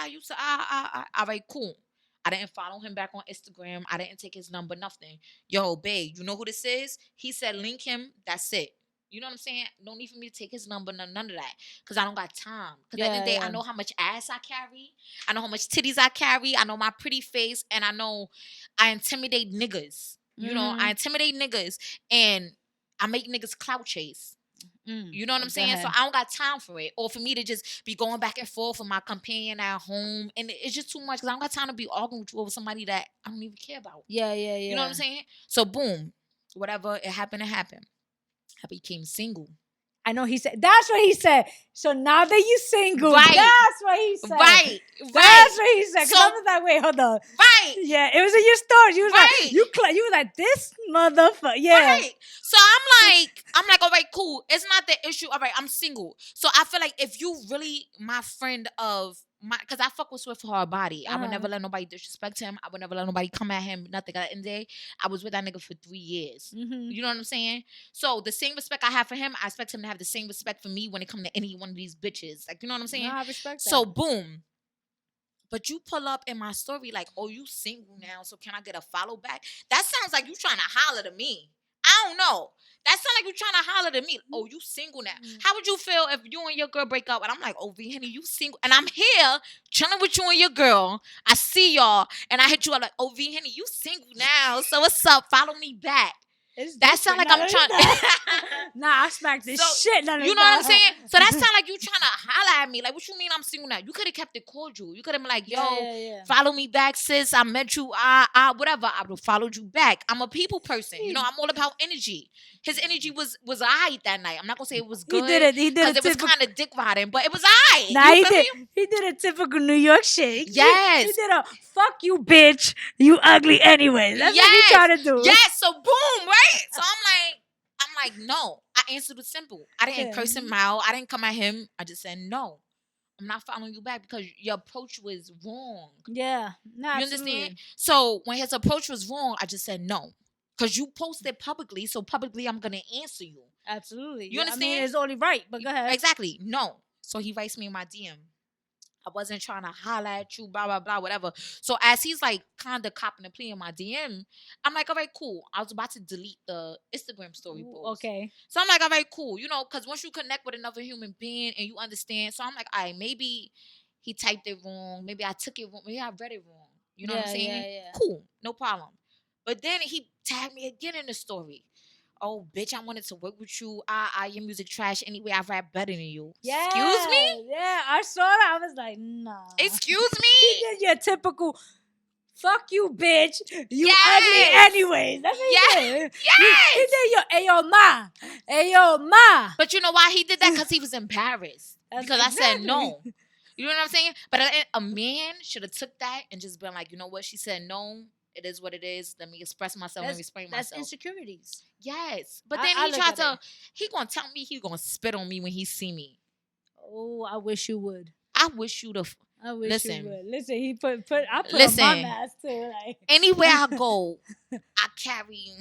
used to. All right, cool. I didn't follow him back on Instagram. I didn't take his number, nothing. Yo, babe, you know who this is? He said link him. That's it. You know what I'm saying? No need for me to take his number, none of that. Because I don't got time. Because at the end of the day, I know how much ass I carry. I know how much titties I carry. I know my pretty face. And I know I intimidate niggas. You know, I intimidate niggas. And I make niggas clout chase. You know what I'm saying? So I don't got time for it. Or for me to just be going back and forth with my companion at home. And it's just too much because I don't got time to be arguing with you over somebody that I don't even care about. Yeah. You know what I'm saying? So boom. Whatever, it happened. I became single. I know he said. That's what he said. So now that you single, right. That's what he said. Right. That's what he said. So, I was like, wait, hold on. Right. Yeah, it was in your story. You was like, you was like, this motherfucker. Yeah. Right. So I'm like, all right, cool. It's not the issue. All right, I'm single. So I feel like if you really my friend of my, because I fuck with Swift for her body. I would never let nobody disrespect him. I would never let nobody come at him. Nothing. At the end of the day, I was with that nigga for 3 years. You know what I'm saying? So the same respect I have for him, I expect him to have the same respect for me when it comes to any one of these bitches. Like, you know what I'm saying? No, I respect that. So boom. But you pull up in my story like, oh, you single now, so can I get a follow back? That sounds like you trying to holler to me. I don't know. That sound like you trying to holler at me. Oh, you single now. How would you feel if you and your girl break up and I'm like, oh, V-Henny, you single? And I'm here chilling with you and your girl. I see y'all and I hit you up like, oh, V-Henny, you single now. So what's up? Follow me back. That sound like I'm trying. Nah, I smacked this shit. You know what I'm saying? So that sound like you trying to holler at me. Like, what you mean I'm single now? You could have kept it cordial. You could have been like, yo, follow me back, sis. I met you. Whatever. I would have followed you back. I'm a people person. You know, I'm all about energy. His energy was alright that night. I'm not gonna say it was good. He did because it was kind of dick riding, but it was alright. Nah, he did a typical New York shit. Yes. He did a fuck you, bitch. You ugly anyway. That's what he trying to do. Yes. So boom, right? So I'm like, no. I answered it simple. I didn't curse him out. I didn't come at him. I just said no. I'm not following you back because your approach was wrong. Yeah. Nah, you understand? So when his approach was wrong, I just said no. Because you posted publicly, so publicly I'm going to answer you. Absolutely. You understand? I mean, it's only right, but go ahead. Exactly. No. So he writes me in my DM. I wasn't trying to holler at you, blah, blah, blah, whatever. So as he's like kind of copping the plea in my DM, I'm like, all right, cool. I was about to delete the Instagram story post. Okay. So I'm like, all right, cool. You know, because once you connect with another human being and you understand, so I'm like, all right, maybe he typed it wrong. Maybe I took it wrong. Maybe I read it wrong. You know what I'm saying? Yeah. Cool. No problem. But then he tagged me again in the story. Oh, bitch, I wanted to work with you. Your music trash anyway. I rap better than you. Yeah, Excuse me? Yeah, I saw that. I was like, nah. Excuse me? He did your typical, fuck you, bitch. You ugly anyways. That's what he did. Yes. He did your, ayo, ma. But you know why he did that? Because he was embarrassed. Because I said no. You know what I'm saying? But a man should have took that and just been like, you know what? She said no. It is what it is. Let me express myself. Let me explain myself. That's insecurities. Yes. But then he gonna tell me he gonna spit on me when he see me. Oh, I wish you would. I wish you I wish listen. you would. Listen, I put listen, on my mask too. Like anywhere I go, I carry.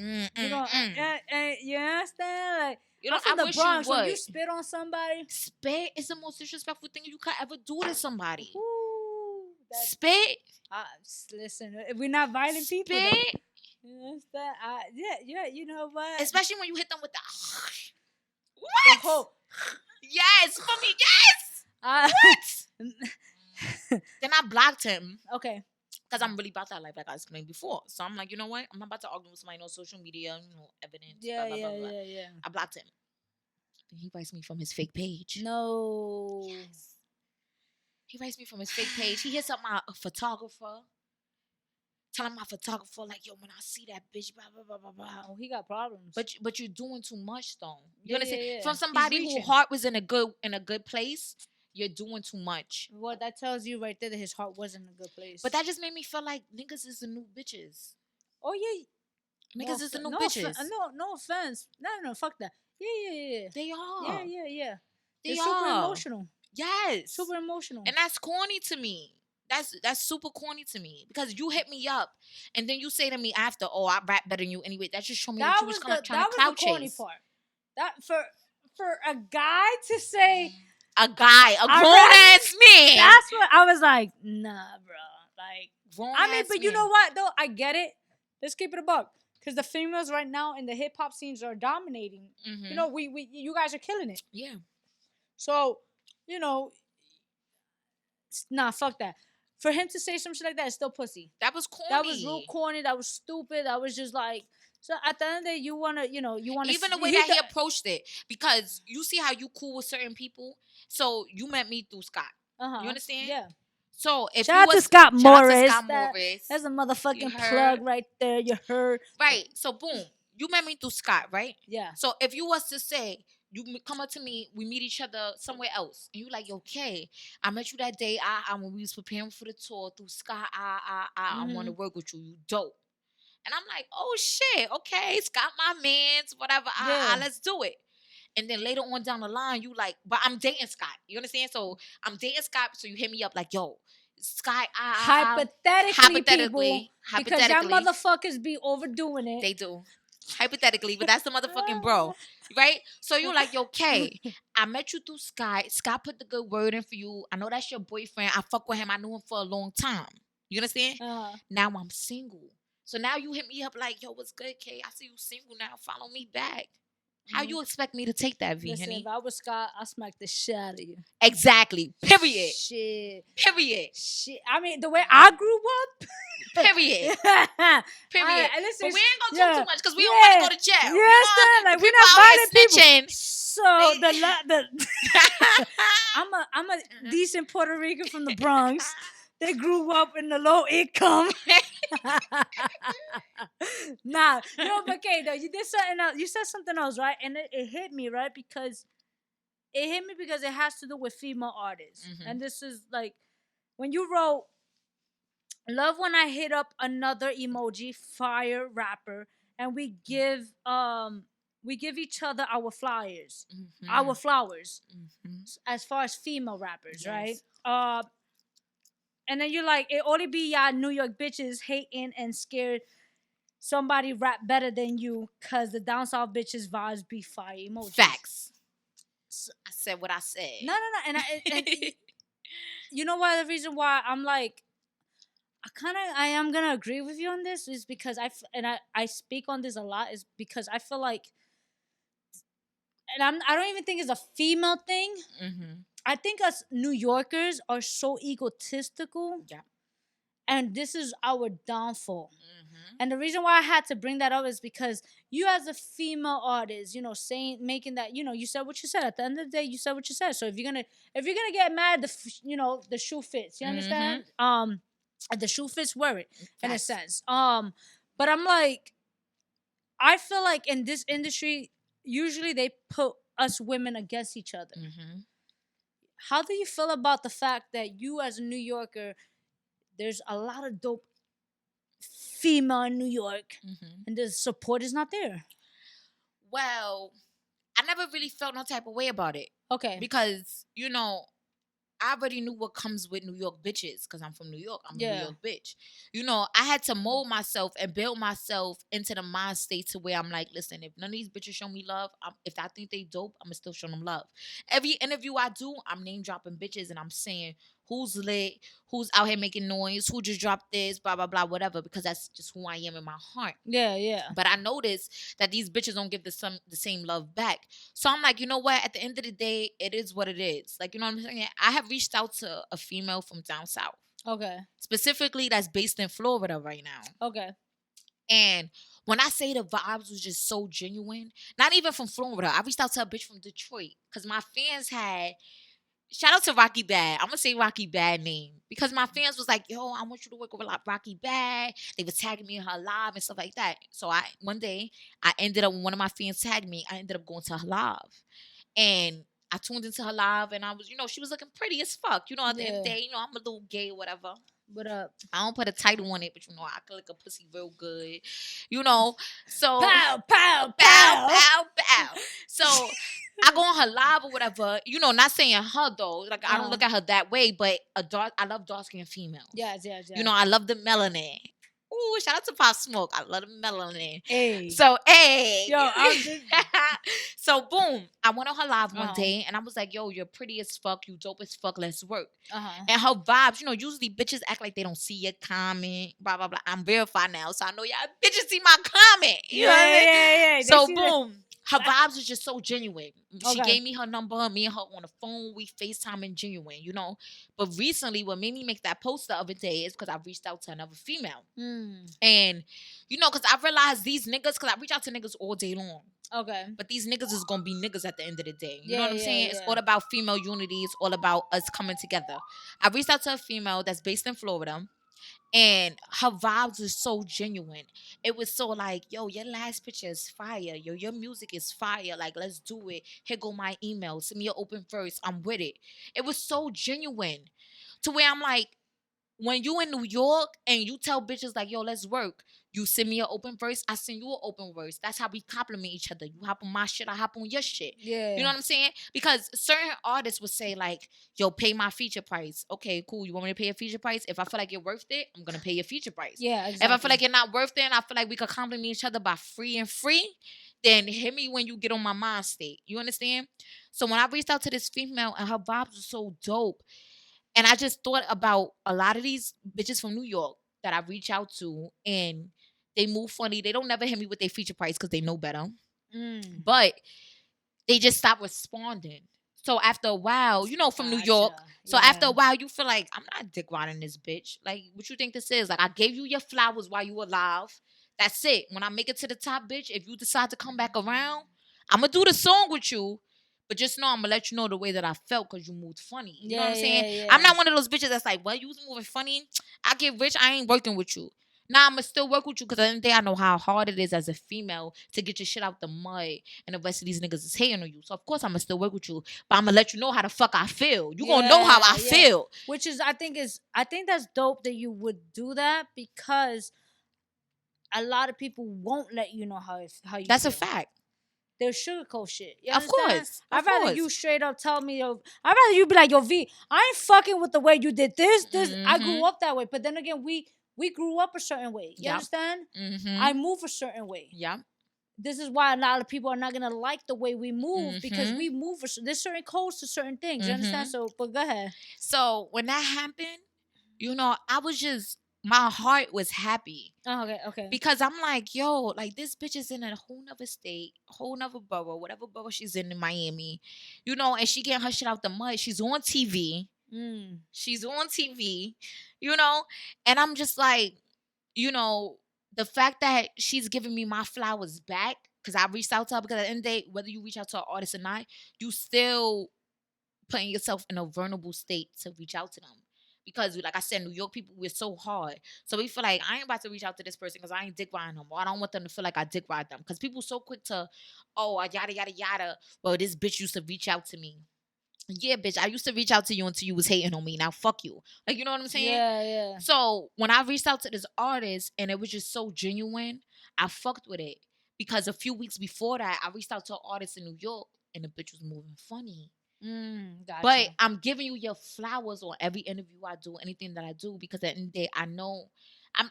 you understand? Like you know, I'm from I the wish Bronx. you would. When you spit on somebody, spit is the most disrespectful thing you could ever do to somebody. Ooh, spit. Listen, we're not violent people. Spit. You understand? Yeah. You know what? Especially when you hit them with the what? The whole, yes, for me, yes. What? Then I blocked him. Okay. Because I'm really about that life, like I explained before. So I'm like, you know what? I'm not about to argue with somebody on social media, evidence. Yeah, blah, blah, blah, blah. yeah. I blocked him. Then he writes me from his fake page. No. Yes. He writes me from his fake page. He hits up my photographer. Telling my photographer, like, yo, when I see that bitch, blah, blah, blah, blah, blah. Oh, he got problems. But you're doing too much, though. You understand? Yeah. From somebody whose heart was in a good place, you're doing too much. Well, that tells you right there that his heart wasn't in a good place. But that just made me feel like niggas is the new bitches. Oh, yeah. Niggas is the new bitches. No offense. No, fuck that. Yeah. They are. Yeah. They're super emotional. Yes. Super emotional. And that's corny to me. That's super corny to me. Because you hit me up and then you say to me after, oh, I rap better than you anyway. That just showed me that you was trying to clout chase. That was the corny part. That for a guy to say... A grown ass man. That's what I was like, nah, bro. Like, grown but you know what, though? I get it. Let's keep it a buck. Because the females right now in the hip-hop scenes are dominating. Mm-hmm. You know, you guys are killing it. Yeah. So, nah, fuck that. For him to say some shit like that, it's still pussy. That was corny. That was real corny. That was stupid. That was just like... So at the end of the day, you wanna even the way that he approached it, because you see how you cool with certain people. So you met me through Scott. You understand? Yeah. So if shout out to Scott Morris. That's a motherfucking plug right there. You heard? Right. So boom, you met me through Scott, right? Yeah. So if you was to say you come up to me, we meet each other somewhere else, and you like, okay, I met you that day. When we was preparing for the tour through Scott. I want to work with you. You dope. And I'm like, oh shit, okay, Scott, my man's, whatever. Let's do it. And then later on down the line, you like, but I'm dating Scott. You understand? So I'm dating Scott. So you hit me up like, yo, Scott. Hypothetically, because y'all motherfuckers be overdoing it. They do. Hypothetically, but that's the motherfucking bro, right? So you're like, okay, I met you through Scott. Scott put the good word in for you. I know that's your boyfriend. I fuck with him. I knew him for a long time. You understand? Now I'm single. So now you hit me up like, yo, what's good, K? I see you single now. Follow me back. How you expect me to take that, Listen, V-Henny? if I was Scott, I'll smack the shit out of you. Exactly. Period. Shit. Period. Shit. I mean, the way I grew up. Period. Period. Listen, But we ain't gonna talk too much because we don't yeah. want to go to jail. You understand? Like, we're not violent people. Snitching. So I'm a decent Puerto Rican from the Bronx. They grew up in the low income. Nah, no, but okay, though, you did something else. You said something else, right? And it hit me, right? Because it has to do with female artists. And this is like when you wrote, love when I hit up another emoji, fire rapper, and we give each other our flowers, as far as female rappers, right? And then you're like, it only be y'all New York bitches hating and scared somebody rap better than you, cause the down south bitches vibes be fire emojis. Facts. I said what I said. No, and you know why? The reason why I'm like, I am gonna agree with you on this is because I speak on this a lot is because I feel like, and I don't even think it's a female thing. I think us New Yorkers are so egotistical. Yeah. And this is our downfall. And the reason why I had to bring that up is because you as a female artist, making that, you said what you said. At the end of the day, you said what you said. So if you're gonna get mad, the shoe fits. You understand? The shoe fits, wear it in a sense. But I'm like, I feel like in this industry, usually they put us women against each other. How do you feel about the fact that you as a New Yorker, there's a lot of dope female in New York, and the support is not there? Well, I never really felt no type of way about it. Okay. Because, I already knew what comes with New York bitches because I'm from New York. I'm a New York bitch. I had to mold myself and build myself into the mind state to where I'm like, listen, if none of these bitches show me love, if I think they dope, I'm going to still show them love. Every interview I do, I'm name dropping bitches and I'm saying who's lit, who's out here making noise, who just dropped this, blah, blah, blah, whatever, because that's just who I am in my heart. Yeah. But I noticed that these bitches don't give the same love back. So I'm like, you know what? At the end of the day, it is what it is. Like, you know what I'm saying? I have reached out to a female from down south. Okay. Specifically, that's based in Florida right now. Okay. And when I say the vibes was just so genuine, not even from Florida, I reached out to a bitch from Detroit because my fans had... Shout out to Rocky Bad. I'm going to say Rocky Bad name. Because my fans was like, yo, I want you to work with Rocky Bad. They was tagging me in her live and stuff like that. So one day, I ended up, when one of my fans tagged me, I ended up going to her live. And I tuned into her live and I was, she was looking pretty as fuck. At the end of the day, I'm a little gay or whatever. What up? I don't put a title on it, but I can lick a pussy real good. So pow, pow, pow, pow, pow. So I go on her live or whatever, not saying her though. Like I don't look at her that way, but I love dark skinned females. Yes. I love the melanin. Ooh, shout out to Pop Smoke. I love the melanin. Hey. So, hey. Yo, I'm just... So, boom. I went on her live one day and I was like, yo, you're pretty as fuck. You dope as fuck. Let's work. And her vibes, usually bitches act like they don't see your comment. Blah, blah, blah. I'm verified now. So, I know y'all bitches see my comment. You know what I mean? Yeah. So, boom. Her vibes was just so genuine. Okay. She gave me her number. Me and her on the phone. We FaceTiming genuine, But recently, what made me make that post the other day is because I reached out to another female. And, because I realized these niggas, because I reach out to niggas all day long. Okay. But these niggas is going to be niggas at the end of the day. You know what I'm saying? Yeah. It's all about female unity. It's all about us coming together. I reached out to a female that's based in Florida. And her vibes was so genuine. It was so like, yo, your last picture is fire. Yo, your music is fire. Like, let's do it. Here go my email. Send me your open verse. I'm with it. It was so genuine. To where I'm like, when you in New York and you tell bitches like, yo, let's work. You send me an open verse, I send you an open verse. That's how we compliment each other. You hop on my shit, I hop on your shit. Yeah. You know what I'm saying? Because certain artists would say like, yo, pay my feature price. Okay, cool. You want me to pay a feature price? If I feel like you're worth it, I'm going to pay your feature price. Yeah, exactly. If I feel like you're not worth it and I feel like we could compliment each other by free, then hit me when you get on my mind state. You understand? So when I reached out to this female and her vibes were so dope, and I just thought about a lot of these bitches from New York that I reach out to, and They move funny. They don't never hit me with their feature price because they know better. Mm. But they just stop responding. So after a while, you know, from New York. So after a while, you feel like, I'm not dick riding this bitch. Like, what you think this is? Like, I gave you your flowers while you were alive. That's it. When I make it to the top, bitch, if you decide to come back around, I'm going to do the song with you. But just know I'm going to let you know the way that I felt because you moved funny. You know what I'm saying? Yeah. I'm not one of those bitches that's like, well, you was moving funny. I get rich. I ain't working with you. Nah, I'm going to still work with you because at the end of the day, I know how hard it is as a female to get your shit out the mud and the rest of these niggas is hating on you. So, of course, I'm going to still work with you. But I'm going to let you know how the fuck I feel. You going to know how I feel. Which is, I think that's dope that you would do that because a lot of people won't let you know how you That's feel. a fact. They'll sugarcoat shit. You Of understand? course. I'd rather you straight up tell me, I'd rather you be like, yo, V, I ain't fucking with the way you did this. I grew up that way. But then again, we grew up a certain way. You understand? I move a certain way. Yeah. This is why a lot of people are not going to like the way we move because we move. There's certain codes to certain things. You understand? So, but go ahead. So, when that happened, you know, I was just, my heart was happy. Oh, okay. Because I'm like, yo, like this bitch is in a whole nother state, whole nother borough, whatever borough she's in Miami, you know, and she getting her shit out the mud. She's on TV. She's on TV, you know, and I'm just like, you know, the fact that she's giving me my flowers back because I reached out to her, because at the end of the day, whether you reach out to an artist or not, you still putting yourself in a vulnerable state to reach out to them. Because, like I said, New York people, we're so hard. So we feel like, I ain't about to reach out to this person because I ain't dick riding them. Or I don't want them to feel like I dick ride them. Because people so quick to, oh, yada, yada, yada. Well, this bitch used to reach out to me. Yeah, bitch, I used to reach out to you until you was hating on me. Now, fuck you. Like, you know what I'm saying? Yeah. So when I reached out to this artist and it was just so genuine, I fucked with it. Because a few weeks before that, I reached out to an artist in New York and the bitch was moving funny. Gotcha. But I'm giving you your flowers on every interview I do, anything that I do, because at the end of the day, I know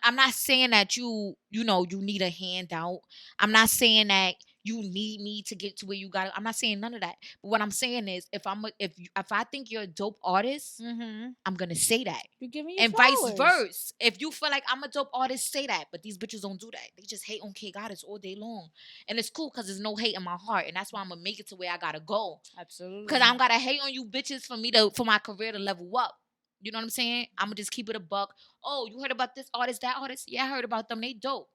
I'm not saying that you need a handout. I'm not saying that you need me to get to where you got it. I'm not saying none of that. But what I'm saying is, if I think you're a dope artist, I'm gonna say that. You give me and flowers. Vice versa. If you feel like I'm a dope artist, say that. But these bitches don't do that. They just hate on KGoddess all day long, and it's cool because there's no hate in my heart, and that's why I'm gonna make it to where I gotta go. Absolutely. Because I don't gotta hate on you bitches for my career to level up. You know what I'm saying? I'm gonna just keep it a buck. Oh, you heard about this artist, that artist? Yeah, I heard about them. They dope.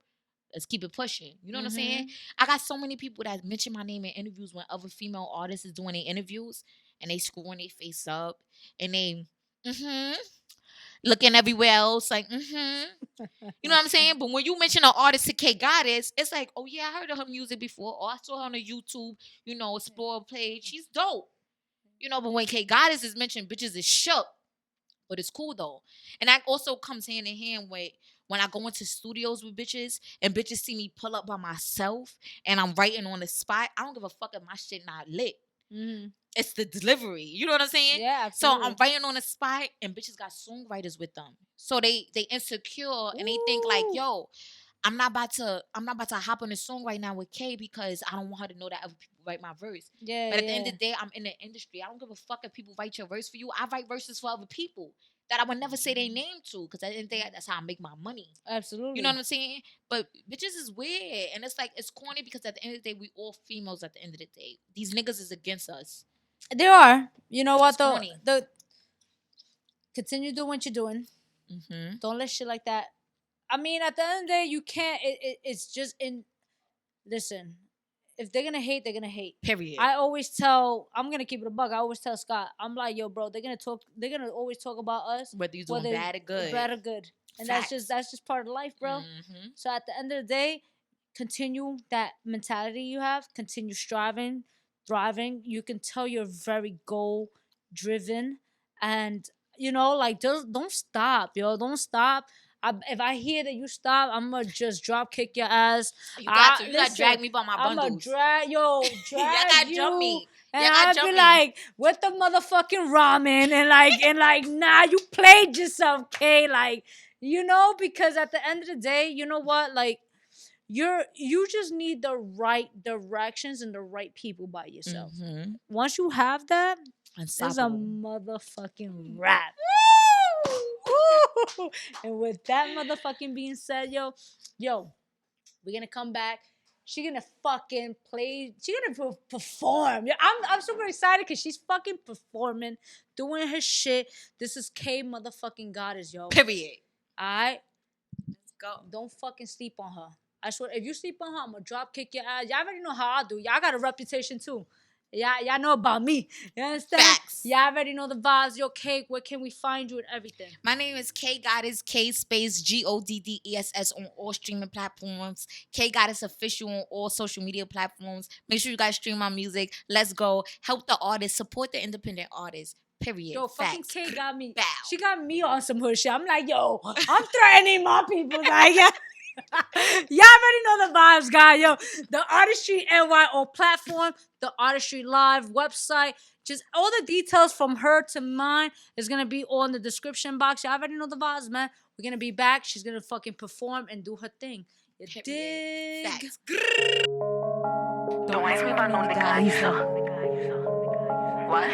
Let's keep it pushing. You know what I'm saying? I got so many people that mention my name in interviews when other female artists is doing their interviews, and they screwing their face up, and they looking everywhere else like You know what I'm saying? But when you mention an artist to KGoddess, it's like, oh yeah, I heard of her music before, or I saw her on a YouTube, Explore page. She's dope. But when KGoddess is mentioned, bitches is shook. But it's cool though. And that also comes hand in hand with when I go into studios with bitches and bitches see me pull up by myself and I'm writing on the spot. I don't give a fuck if my shit not lit. It's the delivery. You know what I'm saying? Yeah, absolutely. So I'm writing on the spot and bitches got songwriters with them. So they insecure and they think like, yo, I'm not about to hop on a song right now with Kay because I don't want her to know that other people write my verse. Yeah. But at the end of the day, I'm in the industry. I don't give a fuck if people write your verse for you. I write verses for other people that I would never say their name to, because at the end of the day, that's how I make my money. Absolutely. You know what I'm saying? But bitches is weird. And it's like, it's corny because at the end of the day, we all females at the end of the day. These niggas is against us. They are. You know what, though? Corny. Continue doing what you're doing. Don't let shit like that. I mean, at the end of the day, you can't. It's just in. Listen, if they're gonna hate, they're gonna hate. Period. I'm gonna keep it a bug. I always tell Scott, I'm like, yo, bro, they're gonna always talk about us. Whether you're doing bad or good. Bad or good. And Facts. that's just part of life, bro. So at the end of the day, continue that mentality you have. Continue striving, thriving. You can tell you're very goal driven, and just don't stop, yo. Don't stop. If I hear that you stop, I'm gonna just drop kick your ass. You got to drag me by my bundles. I'm gonna drag you. Jump me. And I'll be like, with the motherfucking ramen and like, nah, you played yourself, Kay. Like, because at the end of the day, you know what? Like, you just need the right directions and the right people by yourself. Once you have that, it's a motherfucking wrap. And with that motherfucking being said, yo, We're gonna come back. She's gonna fucking play. She's gonna perform. Yeah, I'm super excited because she's fucking performing, doing her shit. This is K motherfucking Goddess, yo. Period. Alright? Let's go. Don't fucking sleep on her. I swear, if you sleep on her, I'm gonna drop kick your ass. Y'all already know how I do. Y'all got a reputation too. Y'all know about me. You understand? Facts. Y'all already know the vibes. Yo, K, where can we find you and everything? My name is KGoddess, K space GODDESS on all streaming platforms. KGoddess official on all social media platforms. Make sure you guys stream my music. Let's go. Help the artists. Support the independent artists. Period. Yo, fucking Facts. K got me. Bow. She got me on some hood shit. I'm like, yo, I'm threatening my people. Like, yeah. Y'all already know the vibes, guys. Yo, the Artistry NY on platform, the Artistry Live website. Just all the details from her to mine is gonna be all in the description box. Y'all already know the vibes, man. We're gonna be back. She's gonna fucking perform and do her thing. You dig? Facts. Don't ask me about no nigga I used to. What?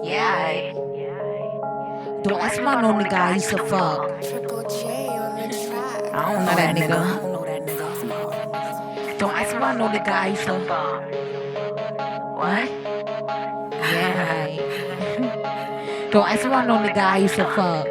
Yeah. Don't ask me about no nigga I used to fuck. Triple J on the track. I don't know that nigga. Don't ask me about no nigga I used to fuck. What? Yeah. Don't ask me about no nigga I used to fuck.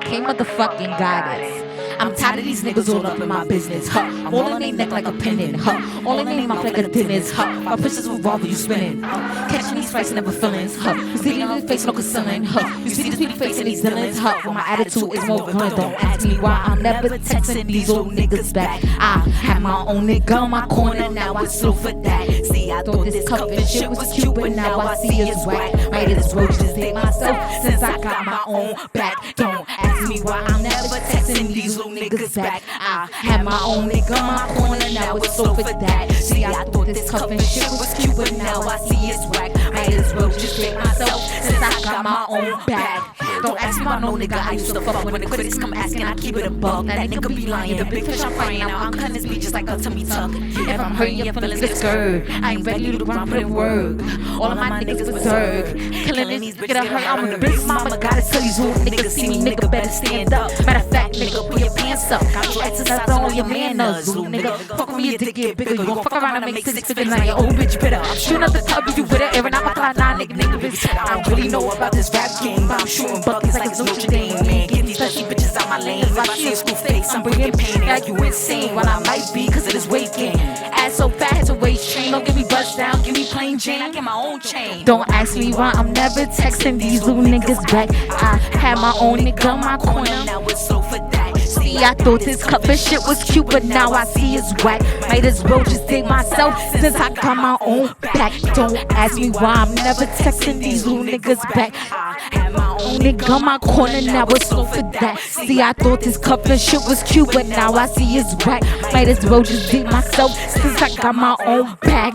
K motherfucking Goddess. I'm tired of these niggas all up in my business, huh? I'm all in they neck like a pendant, huh? All in they mouth like a dentist, huh? My pistols revolver, you spinning, catching these fights, never feelings, huh? You see these face, no concealing, huh? You see these people facing these villains, huh? Well, my attitude is more fun. Don't ask me why I'm never texting these old niggas back. I had my own nigga on my corner, now I slow for that. See, I thought this cup and shit was cute, but now I see it's whack. Made this road just date myself since I got my own back. Don't ask me why I'm never texting these old niggas back. I had my own nigga on my corner, now it's so for that. See, I thought this cuff and shit was cute, but now I see it's whack. Might as well just break myself since I got my own bag. Don't ask me about no nigga I used to fuck. When the critics come asking, I keep it a buck. That nigga be lying, the big fish I'm frying. Now I'm cutting this beat just like a tummy tuck. If I'm hurting your feelings, it's good. I ain't ready to run, put in work. All of my niggas berserk. Killing these niggas that hurt. I'm a big mama, gotta tell these little niggas see me, nigga better stand up. Matter of fact, nigga, pull your pants up. Got your exercise on your manners, little nigga. Fuck with me, your dick get bigger. You gon' fuck around and make 6 figures now. Your old bitch bitter. I'm shooting up the tub if you with it. Airing out my cloud 9, nigga, bitch. I don't really know about this rap game, but I'm shooting buckets like it's Notre Dame. Man, get these dusty bitches out my lane. If I see a school face, I'm bringing pain. Like you insane, well I might be, cause of this weight gain. Ass so fat, had to waist train. Don't give me bust down, give me plain Jane. I get my own chain. Don't ask me why I'm never texting these little niggas back. I had my own nigga on my corner, now it's so for that. See, I thought this cup and shit was cute, but now I see it's whack. Might as well just take myself since I got my own back. Don't ask me why I'm never texting these little niggas back. I had my own nigga on my corner, now it's so for that. See, I thought this cup and shit was cute, but now I see it's whack. Might as well just take myself since I got my own back.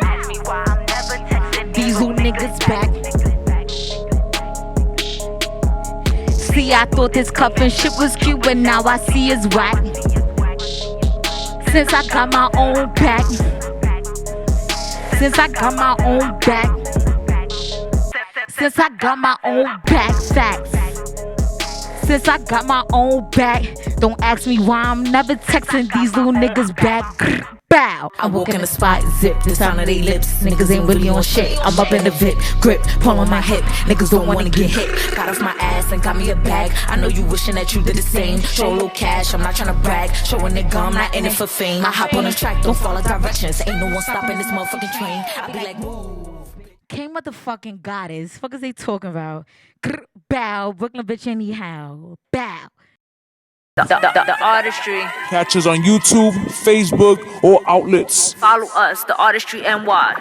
Ask me why I'm never texting these little niggas back. See, I thought this cup and shit was cute, but now I see it's whack. Since I got my own back. Since I got my own back. Since I got my own back. Facts. Since I got my own back. Don't ask me why I'm never texting these little niggas back. Bow. I walk in the spot, zip, the sound of they lips. Niggas ain't really on shit. I'm up in the VIP, grip, pull on my hip. Niggas don't wanna get hit. Got off my ass and got me a bag. I know you wishing that you did the same. Show a little cash, I'm not tryna brag. Show a nigga I'm not in it for fame. I hop on the track, don't follow directions. Ain't no one stopping this motherfucking train. I be like, move. K motherfucking Goddess. Fuck is they talking about? Bow, Brooklyn bitch anyhow. Bow. The Artistry. Catch us on YouTube, Facebook, or outlets. Follow us, the Artistry NY.